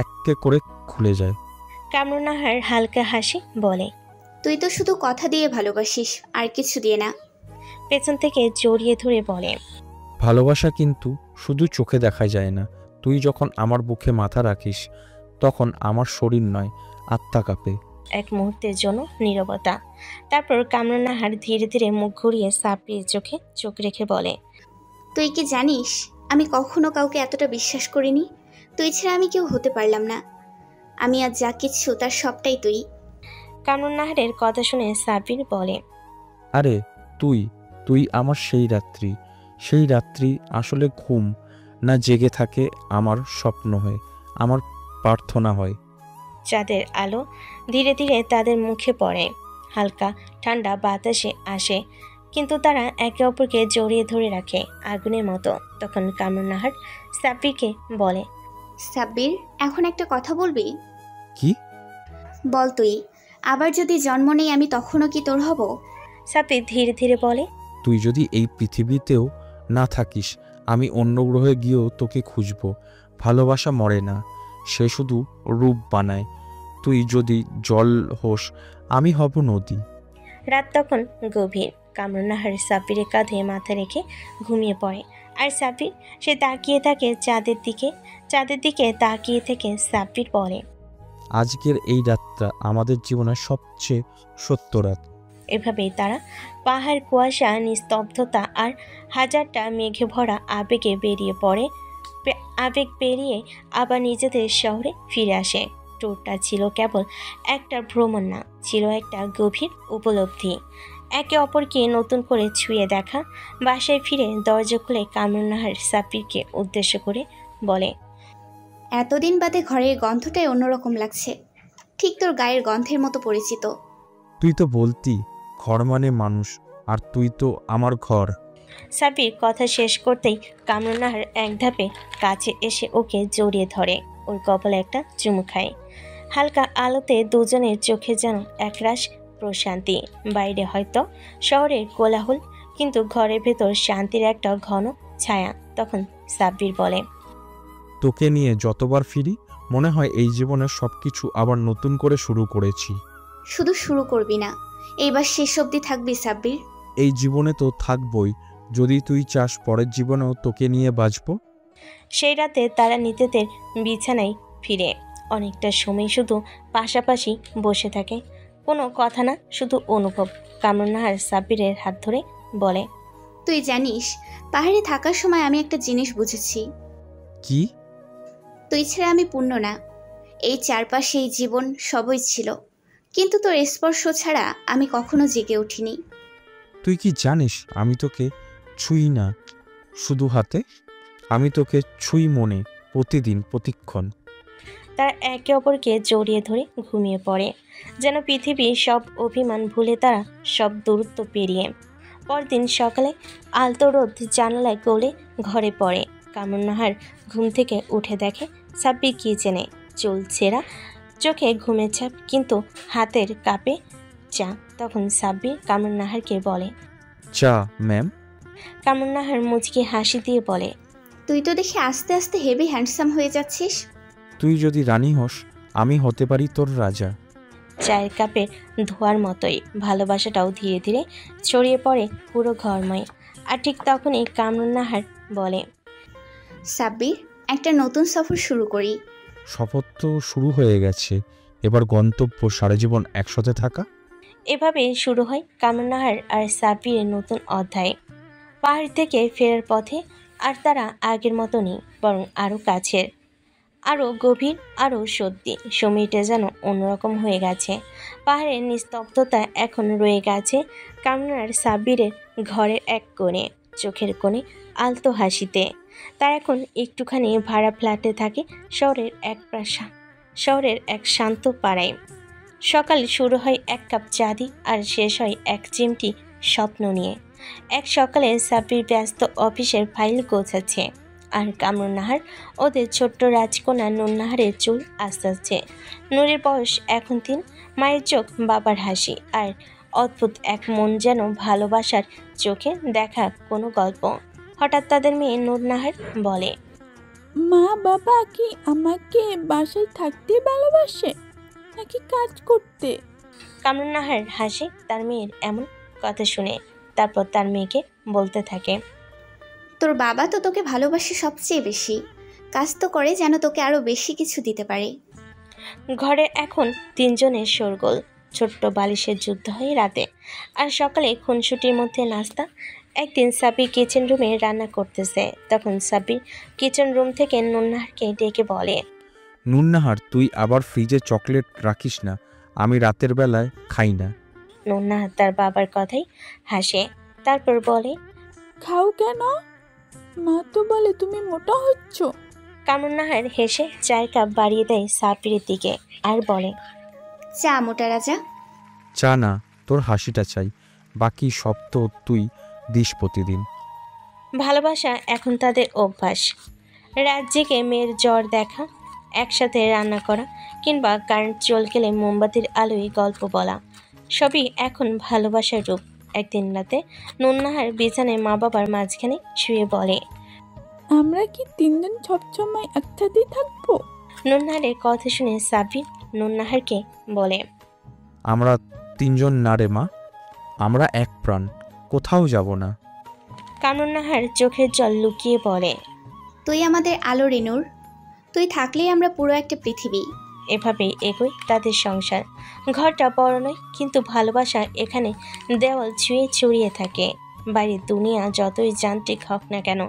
একে করে খুলে যায়। কামরুন নাহার হালকা হাসি বলে, তুই তো শুধু কথা দিয়ে ভালোবাসিস, আর কিছু দিয়ে না। পেছন থেকে জড়িয়ে ধরে বলে, ভালোবাসা কিন্তু শুধু চোখে দেখা যায় না। তুই যখন আমার বুকে মাথা রাখিস তখন আমার শরীর নয়, আত্মা কাঁপে। এক মুহূর্তের জন্য নীরবতা। তারপর কামরুন নাহার ধীরে ধীরে মুখ ঘুরিয়ে সাবরির চোখে চোখ রেখে বলে, তুই কি জানিস আমি কখনো কাউকে এতটা বিশ্বাস করিনি। তুই ছাড়া আমি কেউ হতে পারলাম না। আমি আজ যা কিছু তার সবটাই তুই। কামরুন নাহারের কথা শুনে সাবির বলে, আরে তুই তুই আমার সেই রাত্রি আসলে ঘুম না জেগে থাকে আমার স্বপ্ন হয়, আমার প্রার্থনা হয়। চাঁদের আলো ধীরে ধীরে তাদের মুখে পড়ে, হালকা ঠান্ডা বাতাসে আসে, কিন্তু তারা একে অপরকে জড়িয়ে ধরে রাখে আগুনের মতো। তখন কামরুন নাহার সাব্বিরকে বলে, সাব্বির, এখন একটা কথা বলবি? কি? বল তুই। আবার যদি জন্ম নেই আমি তখনও কি তোর হব? সাব্বির ধীরে ধীরে বলে, তুই যদি এই পৃথিবীতেও না থাকিস আমি অন্য গ্রহে গিয়েও তোকে খুঁজব। ভালোবাসা মরে না, সে শুধু রূপ বানায়। তুই যদি জল হোস আমি হব নদী। রাত তখন গভীর। কামরুন নাহার সাব্বিরের কাঁধে মাথা রেখে ঘুমিয়ে পড়ে, আর সাব্বির সে তাকিয়ে থাকে চাঁদের দিকে তাকিয়ে থেকে সাব্বির বলে, আজকের এই রাতটা আমাদের জীবনের সবচেয়ে সত্য রাত। এভাবেই তারা পাহাড়, কুয়াশা, নিস্তব্ধতা আর হাজারটা মেঘে ভরা আবেগ পেরিয়ে আবার নিজেদের শহরে ফিরে আসে। ট্যুরটা ছিল কেবল একটা ভ্রমণ না, ছিল একটা গভীর উপলব্ধি, একে অপরকে নতুন করে ছুঁয়ে দেখা। বাসায় ফিরে দরজা খুলে কামরুন নাহার সাব্বিরকে উদ্দেশ্য করে বলে, এতদিন বাদে ঘরের গন্ধটাই অন্যরকম লাগছে, ঠিক তোর গায়ের গন্ধের মতো পরিচিত। তুই তো বলতি ঘর মানে মানুষ, আর তুই তো আমার ঘর। সাব্বির কথা শেষ করতেই কামরুন নাহার এক ধাপে কাছে এসে ওকে জড়িয়ে ধরে, ওর কপালে একটা চুমু খায়। হালকা আলোতে দুজনের চোখে যেন একরাশ প্রশান্তি। বাইরে হয়তো শহরের কোলাহল, কিন্তু ঘরের ভেতর শান্তির একটা ঘন ছায়া। তখন সাব্বির বলে, তোকে নিয়ে যতবার ফিরি মনে হয় এই জীবনের সবকিছু আবার নতুন করে শুরু করেছি। শুধু শুরু করবি না, এইবার শেষ অবধি থাকবি সাব্বির। এই জীবনে তো থাকবই, যদি তুই চাস পরের জীবনেও তোকে নিয়ে বাঁচব। সেই রাতে তারা নিজেদের বিছানায় ফিরে অনেকটা সময় শুধু পাশাপাশি বসে থাকে, কোনো কথা না, শুধু অনুভব। কামরুন নাহার সাব্বিরের হাত ধরে বলে, তুই জানিস পাহাড়ে থাকার সময় আমি একটা জিনিস বুঝেছি। কি? তুই ছাড়া আমি পূর্ণ না। এই চারপাশে এই জীবন সবই ছিল, কিন্তু তোর স্পর্শ ছাড়া আমি কখনো জেগে উঠিনি। তুই কি জানিস আমি তোকে ছুঁই না শুধু হাতে, আমি তোকে ছুঁই মনে, প্রতিদিন প্রতিক্ষণ। তারা একে অপরকে জড়িয়ে ধরে ঘুমিয়ে পড়ে, যেন পৃথিবীর সব অভিমান ভুলে তারা সব দূরত্ব পেরিয়ে। পরদিন সকালে আলতো রোদ জানালায় গলে ঘরে পড়ে। কামরুন নাহার ঘুম থেকে উঠে দেখে সাব্বির কিচেনে, চুল ছেঁড়া, চোখে ঘুমের ছাপ, কিন্তু হাতের কাপে চা। তখন সাব্বির কামরুন নাহারকে বলে, চা ম্যাম। কামরুন নাহার মুচকি হাসি দিয়ে বলে, তুই তো দেখি আস্তে আস্তে হেভি হ্যান্ডসাম হয়ে যাচ্ছিস। তুই যদি রানী হোস আমি হতে পারি তোর রাজা। চায়ের কাপের ধোয়ার মতোই ভালোবাসাটাও ধীরে ধীরে ছড়িয়ে পড়ে পুরো ঘরময়। আর ঠিক তখনই কামরুন নাহার বলে, সাব্বির, একটা নতুন সফর শুরু করি। শপথ তো শুরু হয়ে গেছে, এবার গন্তব্য সারা জীবন একসাথে থাকা। এভাবে শুরু হয় কামরুন নাহার আর সাব্বিরের নতুন অধ্যায়। পাহাড় থেকে ফেরার পথে আর তারা আগের মতো নেই, বরং আরও কাছের, আরও গভীর, আরও সত্যি। সময়টা যেন অন্যরকম হয়ে গেছে। পাহাড়ের নিস্তব্ধতা এখন রয়ে গেছে কামরুন আর সাব্বিরের ঘরের এক কোণে, চোখের কোণে আলতো হাসিতে। তার এখন একটুখানি ভাড়া ফ্ল্যাটে থাকে শহরের এক শান্ত পাড়ায়। সকাল শুরু হয় এক কাপ চা দিয়ে আর শেষ হয় এক চিমটি স্বপ্ন নিয়ে। এক সকালে সাব্বির ব্যস্ত অফিসের ফাইল গোছাচ্ছে, আর কামরুন নাহার ওদের ছোট্ট রাজকন্যা নূর নাহারের চুল আস্তাচ্ছে। নূরের বয়স এখন 3, মায়ের চোখ বাবার হাসি, আর অদ্ভুত এক মন যেন ভালোবাসার চোখে দেখা কোনো গল্প। হঠাৎ তাদের মেয়ে নূর নাহার বলে, মা বাবা কি আমাকে বাসায় থাকতে ভালোবাসে নাকি কাজ করতে? কামরুন নাহার হাসে তার মেয়ের এমন কথা শুনে, তারপর তার মেয়েকে বলতে থাকে, তোর বাবা তো তোকে ভালোবাসে সবচেয়ে বেশি, কাজ তো করে যেন তোকে আরো বেশি কিছু দিতে পারে। ঘরে এখন তিনজনের শোরগোল। ছোট্ট বালিশের যুদ্ধ হয় রাতে, আর সকালে খুনসুটির মধ্যে নাস্তা। একদিন সাব্বির কিচেন রুমে রান্না করতেছে, তখন সাব্বির কিচেন রুম থেকে নুন্নাহারকে ডেকে বলে, নুন্নাহার, তুই আবার ফ্রিজে চকলেট রাখিস না, আমি রাতের বেলায় খাই না। নুন্নাহার তার বাবার কথাই হাসে, তারপর বলে, খাও কেন? মা তো বলে তুমি মোটা হচ্ছ। কামরুন নাহার হেসে চায়ের কাপ বাড়িয়ে দেয় সাব্বিরের দিকে আর বলে, চা মোটা রাজা। চা না, তোর হাসিটা চাই, বাকি সব তো তুই দিস প্রতিদিন। ভালোবাসা এখন তাদের অভ্যাস। রাত জেগে মেয়ের জ্বর দেখা, একসাথে রান্না করা, কিংবা কারেন্ট চলে গেলে মোমবাতির আলোয় গল্প বলা, সবই এখন ভালোবাসার রূপ। একদিন রাতে নুন্নাহার বিছানায় মা বাবার মাঝখানে শুয়ে বলে, আমরা কি তিনজন সবসময় একসাথেই থাকবো? নুন্নাহারের কথা শুনে সাব্বির নুন্নাহারকে বলে, আমরা তিনজন না রে মা, আমরা এক প্রাণ, কোথাও যাব না। কামরুন নাহার চোখের জল লুকিয়ে বলে, তুই আমাদের আলো রে নূর, তুই থাকলেই আমরা পুরো একটা পৃথিবী। এভাবেই এগোয় তাদের সংসার। ঘরটা বড় নয়, কিন্তু ভালোবাসা এখানে দেওয়াল ছুঁয়ে ছড়িয়ে থাকে। বাইরের দুনিয়া যতই যান্ত্রিক হোক না কেন,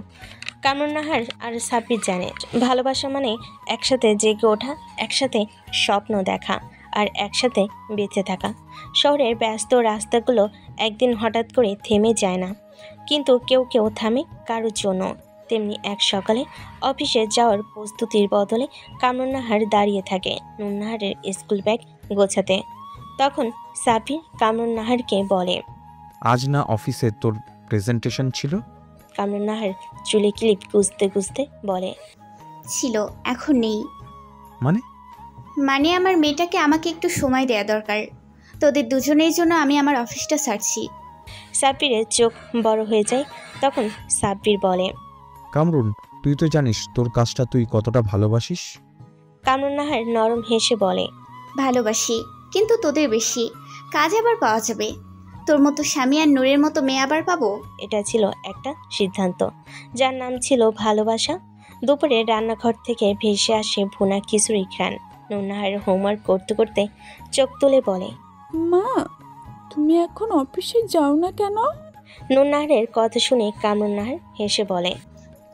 কামরুন নাহার আর সাব্বির জানে ভালোবাসা মানে একসাথে জেগে ওঠা, একসাথে স্বপ্ন দেখা, আর একসাথে বেঁচে থাকা। শহরের ব্যস্ত রাস্তাগুলো একদিন হঠাৎ করে থেমে যায় না, কিন্তু কেউ কেউ থামে কারোর জন্য। তেমনি এক সকালে অফিসে যাওয়ার প্রস্তুতির বদলে কামরুন নাহার দাঁড়িয়ে থাকে নুন্নাহারের স্কুল ব্যাগ গোছাতে। তখন সাব্বির কামরুন নাহারকে বলে, আজ না অফিসে তোর প্রেজেন্টেশন ছিল? কামরুন নাহার চুলে ক্লিপ গুজতে গুজতে বলে, ছিল, এখন নেই। মানে আমার মেয়েটাকে আমাকে একটু সময় দেয়া দরকার। তোদের দুজনের জন্য আমি আমার অফিসটা ছাড়ছি। সাব্বিরের চোখ বড় হয়ে যায়। তখন সাব্বির বলে, কামরুন, তুই তো জানিস তোর কাজটা তুই কতটা ভালোবাসিস। কামরুন নাহার নরম হেসে বলে, ভালোবাসি, কিন্তু তোদের বেশি। কাজ আবার পাওয়া যাবে। তোর মতো স্বামী আর নূরের মতো মেয়ে আবার পাবো। এটা ছিল একটা সিদ্ধান্ত, যার নাম ছিল ভালোবাসা। দুপুরে রান্নাঘর থেকে ভেসে আসে ভুনা খিচুড়ি ঘ্রাণ। নুন্নাহার হোমওয়ার্ক করতে করতে চোখ তুলে বলে, মা তুমি এখন অফিসে যাও না কেন? নুন্নাহারের কথা শুনে কামরুন নাহার হেসে বলে,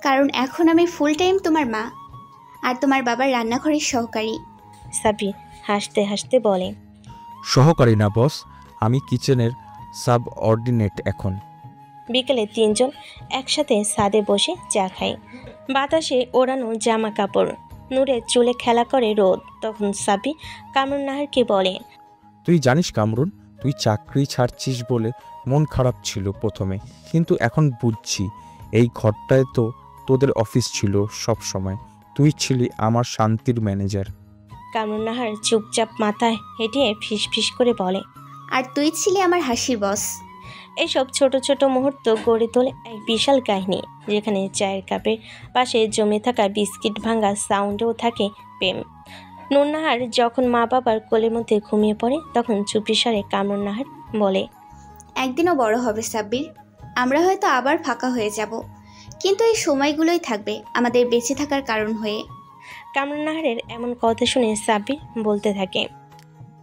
কারণ এখন আমি ফুল টাইম তোমার মা আর তোমার বাবার রান্নাঘরের সহকারী। সাব্বির হাসতে হাসতে বলে, সহকারী না বস, আমি কিচেনের সাব অর্ডিনেট এখন। বিকেলে তিনজন একসাথে ছাদে বসে চা খায়। বাতাসে ওড়ানো জামা কাপড়, নূরের চুলে খেলা করে রোদ। তখন সাব্বির কামরুন নাহারকে বলে, তুই জানিস কামরুন, তুই চাকরি ছাড়ছিস বলে মন খারাপ ছিল প্রথমে, কিন্তু এখন বুঝছি এই ঘরটায় তো তোদের অফিস ছিল সব সময়, তুই ছিলি আমার শান্তির ম্যানেজার। কামরুন নাহার চুপচাপ মাথায় হেঁটে ফিস ফিস করে বলে, আর তুই ছিলি আমার হাসির বস। এইসব ছোট ছোট মুহূর্ত গড়ে তোলে এক বিশাল কাহিনী, যেখানে চায়ের কাপের পাশে জমে থাকা বিস্কিট ভাঙা সাউন্ডেও থাকে প্রেম। নুন্নাহার যখন মা বাবার কোলের মধ্যে ঘুমিয়ে পড়ে, তখন চুপিসারে কামরুন নাহার বলে, একদিনও বড় হবে সাব্বির, আমরা হয়তো আবার ফাঁকা হয়ে যাব, কিন্তু এই সময়গুলোই থাকবে আমাদের বেঁচে থাকার কারণ হয়ে। কামরুন নাহারের এমন কথা শুনে সাব্বির বলতে থাকে,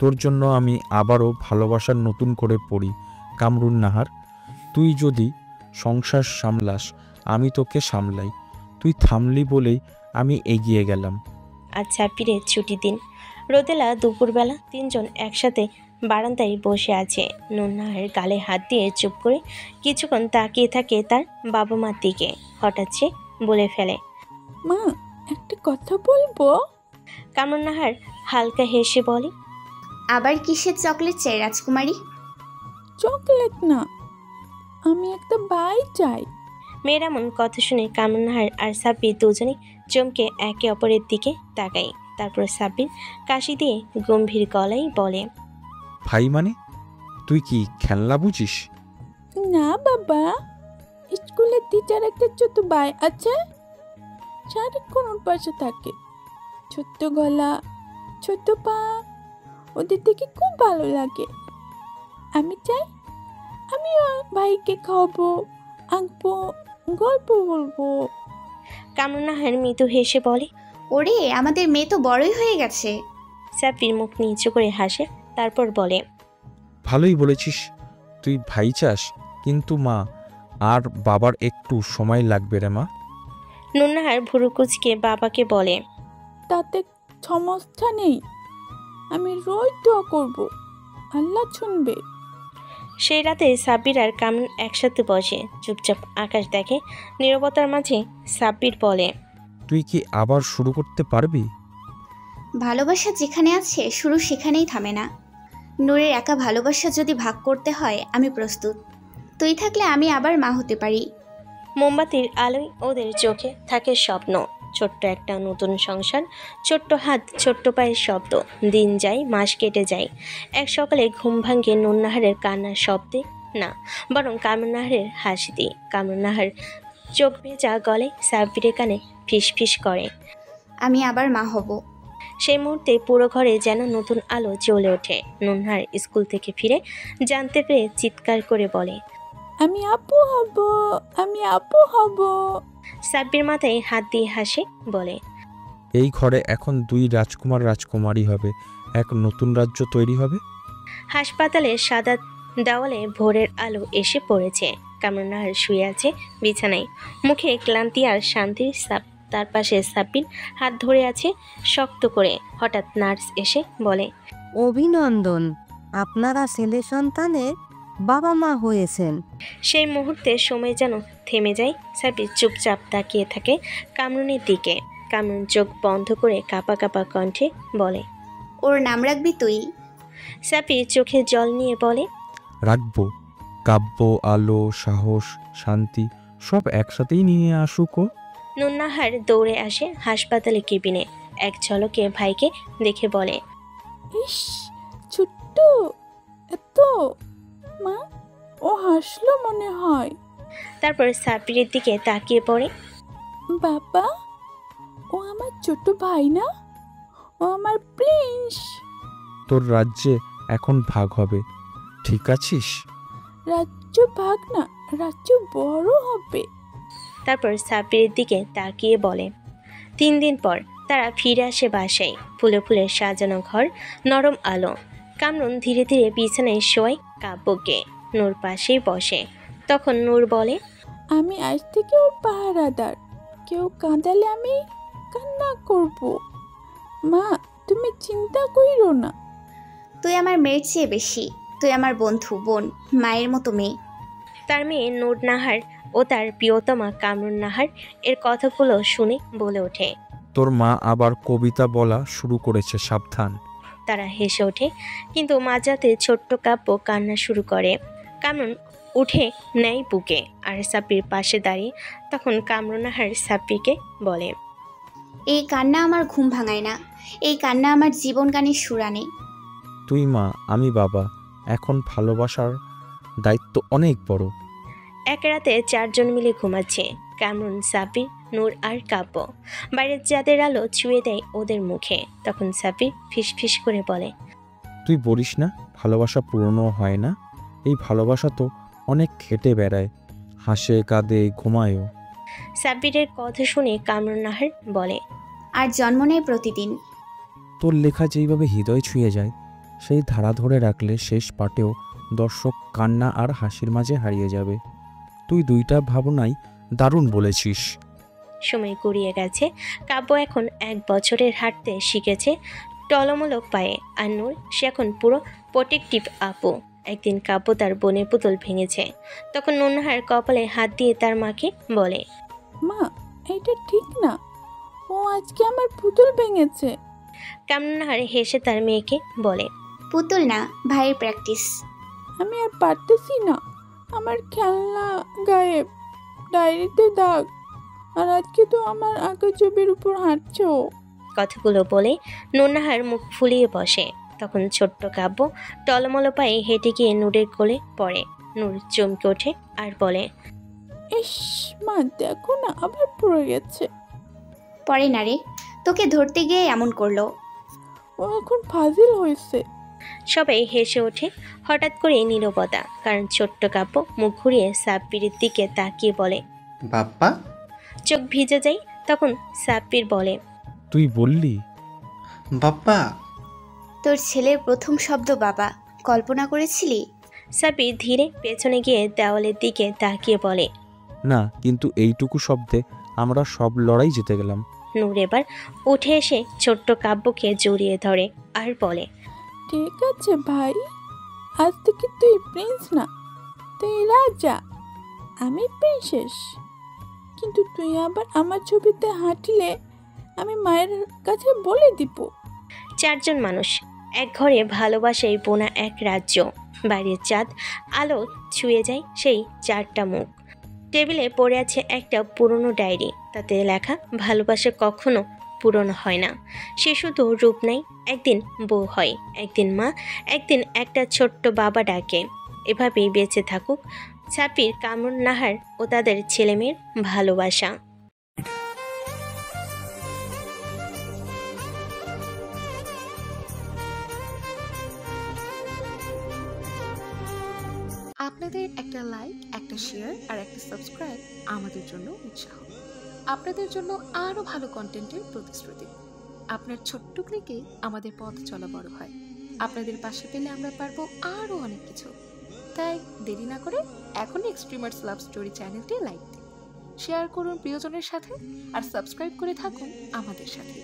তোর জন্য আমি আবারও ভালোবাসার নতুন করে পড়ি কামরুন নাহার। তুই যদি সংসার সামলাস, আমি তোকে সামলাই। তুই থামলি বলেই আমি এগিয়ে গেলাম। আজ সাব্বিরের ছুটি দিন। রোদেলা দুপুরবেলা তিনজন একসাথে বারান্দায় বসে আছে। নুন্নাহার গালে হাত দিয়ে চুপ করে কিছুক্ষণ তাকিয়ে থাকে তার বাবা মার দিকে। হঠাৎ সে বলে ফেলে, মা একটা কথা বলবো? কামরুন নাহার হালকা হেসে বলে, আবার কিসের চকলেট চাই রাজকুমারী? চকলেট না, আমি একটা বাই চাই। মেয়ের এমন কথা শুনে কামরুন নাহার আর সাব্বির দুজনে চমকে একে অপরের দিকে তাকায়। তারপর সাব্বির কাশি দিয়ে গম্ভীর গলায় বলে, ভাই মানে তুই কি খেলনা বুঝিস? না বাবা, স্কুলের টিচার একটা ছোট ভাই আছে, সারাক্ষণ ওর পাশে থাকে। ছোট্ট গলা, ছোট পা, ওদের দেখে খুব ভালো লাগে। আমি চাই আমিও ভাইকে খাওয়াবো, আঁকবো, গল্প বলবো। কামরুন নাহার মৃদু হেসে বলে। ওরে, আমাদের মেয়ে তো বড়ই হয়ে গেছে। সাব্বির মুখ নিচু করে হাসে, তারপর বলে, ভালোই বলেছিস। তুই ভাই চাস, কিন্তু মা আর বাবার একটু সময় লাগবে রে মা। নুন নাহার ভুরু কুচকে বাবাকে বলে, তাতে সমস্যা নেই, আমি রোজ দোয়া করব, আল্লাহ শুনবে। সেই রাতে সাব্বির আর কামরুন একসাথে বসে চুপচাপ আকাশ দেখে। নীরবতার মাঝে সাব্বির বলে, তুই কি আবার শুরু করতে পারবি? ভালোবাসা যেখানে আছে শুরু সেখানেই থামে না। নূরের একা ভালোবাসা যদি ভাগ করতে হয়, আমি প্রস্তুত। তুই থাকলে আমি আবার মা হতে পারি। মোমবাতির আলোয় ওদের চোখে থাকে স্বপ্ন। ছোট্ট একটা নতুন সংসার, ছোট্ট হাত ছোট্ট পায়ের শব্দ। দিন যায়, মাস কেটে যায়। এক সকালে ঘুম ভাঙে নুন নাহারের কান্নার শব্দে না, বরং কামরুন নাহারের হাসি দিয়ে। কামরুন নাহার চোখ ভেজা গলে সাব্বিরের কানে ফিস ফিস করে, আমি আবার মা হব। সেই মুহূর্তে পুরো ঘরে যেন নতুন আলো জ্বলে ওঠে। নুন নাহার স্কুল থেকে ফিরে জানতে পেরে চিৎকার করে বলে, আমি আপু হব, আমি আপু হব। সাব্বির মাথায় হাত দিয়ে হাসে, বলে, এই ঘরে এখন 2 রাজকুমার রাজকুমারী হবে, এক নতুন রাজ্য তৈরি হবে। হাসপাতালের সাদা দেওয়ালে ভোরের আলো এসে পড়েছে। কামরুন নাহার শুয়ে আছে বিছানায়, মুখে ক্লান্তি আর শান্তির ছাপ। তার পাশে সাব্বির হাত ধরে আছে শক্ত করে। হঠাৎ নার্স এসে বলে, অভিনন্দন, আপনারা ছেলে সন্তানের বাবা মা হয়েছেন। সেই মুহূর্তে সময় যেন থেমে যায়। সাব্বির চুপচাপ তাকিয়ে থাকে কামরুনের দিকে। কামরুন চোখ বন্ধ করে কাঁপা কাঁপা কণ্ঠে বলে, ওর নাম রাখবি তুই? সাব্বির চোখে জল নিয়ে বলে, রাখবো। কাব্য, আলো, সাহস, শান্তি সব একসাথেই নিয়ে আসুক ও। নুন নাহার দৌড়ে আসে হাসপাতালে কেবিনে। এক ঝলকে ভাইকে দেখে বলে, ইস, ছোট্ট এত, মা ও হাসলো মনে হয়। তারপর সাব্বিরের দিকে তাকিয়ে পড়ে, বাবা, ও আমার ছোট ভাই না? ও আমার প্রিন্স। তোর রাজ্যে এখন ভাগ হবে, ঠিক আছিস? রাজ্য ভাগ না, রাজ্য বড় হবে। তারপর সাব্বিরের দিকে তাকিয়ে বলে। 3 দিন পর তারা ফিরে আসে বাসায়। ফুলে ফুলে সাজানো ঘর, নরম আলো। কামরুন ধীরে ধীরে বিছানায় শোয় কাব্যকে। নূর পাশেই বসে। তখন নূর বলে, আমি আজ থেকে ওর পাহারাদার। কেউ কাঁদালে আমি কান্না করব। মা, তুমি চিন্তা কইরো না। তুই আমার মেয়ের চেয়ে বেশি। তুই আমার বন্ধু, বোন, মায়ের মতো মেয়ে। তার মেয়ে নূর নাহার ও তার প্রিয়তমা কামরুন নাহার এর কথাগুলো শুনে বলে ওঠে, তোর মা আবার কবিতা বলা শুরু করেছে, সাবধান। তারা হেসে ওঠে, কিন্তু মাঝরাতে ছোট্ট কাব্য কান্না শুরু করে। কামরুন উঠে নেয় বুকে আর সাব্বির পাশে দাঁড়িয়ে। তখন কামরুন নাহার সাব্বিরকে বলে, এই কান্না আমার ঘুম ভাঙায় না। এই কান্না আমার জীবন গানের সুর আনে। তুই মা, আমি বাবা। এখন ভালোবাসার দায়িত্ব অনেক বড়। এক রাতে 4 জন মিলে ঘুমাচ্ছে, কামরুন, সাব্বির, নূর আর কাব্য। বাইরের চাঁদের আলো ছুঁয়ে দেয় ওদের মুখে। তখন সাব্বির ফিসফিস করে বলে, তুই বলিস না ভালোবাসা পুরনো হয় না? এই ভালোবাসা তো অনেক খেটে বেড়ায়, হাসে, কাঁদে, ঘুমায়ও। সাব্বিরের কথা শুনে কামরুন নাহার বলে, আর জন্ম নেয় প্রতিদিন। তোর লেখা যেইভাবে হৃদয় ছুঁয়ে যায়, সেই ধারা ধরে রাখলে শেষ পাটেও দর্শক কান্না আর হাসির মাঝে হারিয়ে যাবে। তুই 2টা ভাবনাই দারুণ বলেছিস। সময় গড়িয়ে গেছে। কাব্য এখন 1 বছরের হাঁটতে শিখেছে টলমলক পায়ে। আর নূর, সে এখন পুরো প্রোটেক্টিভ আপু। একদিন কাব্য তার বোনের পুতুল ভেঙেছে। তখন নুন নাহার কপালে হাত দিয়ে তার মাকে বলে, মা, এটা ঠিক না। ও আজকে আমার পুতুল ভেঙেছে। কামরুন নাহার হেসে তার মেয়েকে বলে, পুতুল না, ভাইয়ের প্র্যাকটিস। আমি আর পারতেছি না। আমার খেলনা গায়েব, ডায়েরিতে দাগ, আর আজকে তো আমার আঁকা ছবির উপর হাঁটছো। কথাগুলো বলে নুন নাহার মুখ ফুলিয়ে বসে। তখন ছোট্ট কাব্য টলমল পায়ে হেঁটে গিয়ে নূরের কোলে পড়ে। নূর চমকে ওঠে আর বলে, ইস মা দেখো না আবার পড়ে গেছে। পরে না রে, তোকে ধরতে গিয়ে এমন করলো। ও এখন ফাজিল হয়েছে। সবাই হেসে ওঠে। হঠাৎ করে নীরবতা, কারণ ছোট্ট কাব্য মুখ ঘুরিয়ে সাব্বিরের দিকে তাকিয়ে বলে, বাপ্পা। চোখ ভিজে যায়। তখন সাব্বির বলে, তুই বললি? বাপ্পা। তোর ছেলের প্রথম শব্দ বাবা কল্পনা করেছিলি? সাব্বির ধীরে পেছনে গিয়ে দেওয়ালের দিকে তাকিয়ে বলে, না, কিন্তু এইটুকু শব্দে আমরা সব লড়াই জিতে গেলাম। নূর এবার উঠে এসে ছোট্ট কাব্যকে জড়িয়ে ধরে আর বলে, ঠিক আছে ভাই, আজ থেকে তুই প্রিন্স না, তুই রাজা, আমি প্রিন্সেস। কিন্তু তুই আবার আমার ছবিতে হাঁটলে আমি মায়ের কাছে বলে দিব। চারজন মানুষ এক ঘরে ভালোবাসায় বোনা এক রাজ্য। বাইরের চাঁদ আলো ছুঁয়ে যায় সেই চারটা মুখ। টেবিলে পড়ে আছে একটা পুরনো ডায়েরি, তাতে লেখা ভালোবাসা কখনো পুরনো হয় না। সে শুধু রূপ নেই, একদিন বউ হয়, একদিন মা, একদিন একটা ছোট্ট বাবা ডাকে। এভাবেই বেঁচে থাকুক সাব্বির, কামরুন নাহার ও তাদের ছেলেমেয়ের ভালোবাসা। আপনাদের একটা লাইক, একটা শেয়ার আর একটা সাবস্ক্রাইব আমাদের জন্য উৎসাহ। আপনাদের জন্য আরও ভালো কন্টেন্টের প্রতিশ্রুতি। আপনার ছোট্ট ক্লিকে আমাদের পথ চলা বড় হয়। আপনাদের পাশে পেলে আমরা পারবো আরও অনেক কিছু। তাই দেরি না করে এখনই এক্সট্রিমার্স লাভ স্টোরি চ্যানেলটি লাইক দিন, শেয়ার করুন প্রিয়জনের সাথে আর সাবস্ক্রাইব করে থাকুন আমাদের সাথে।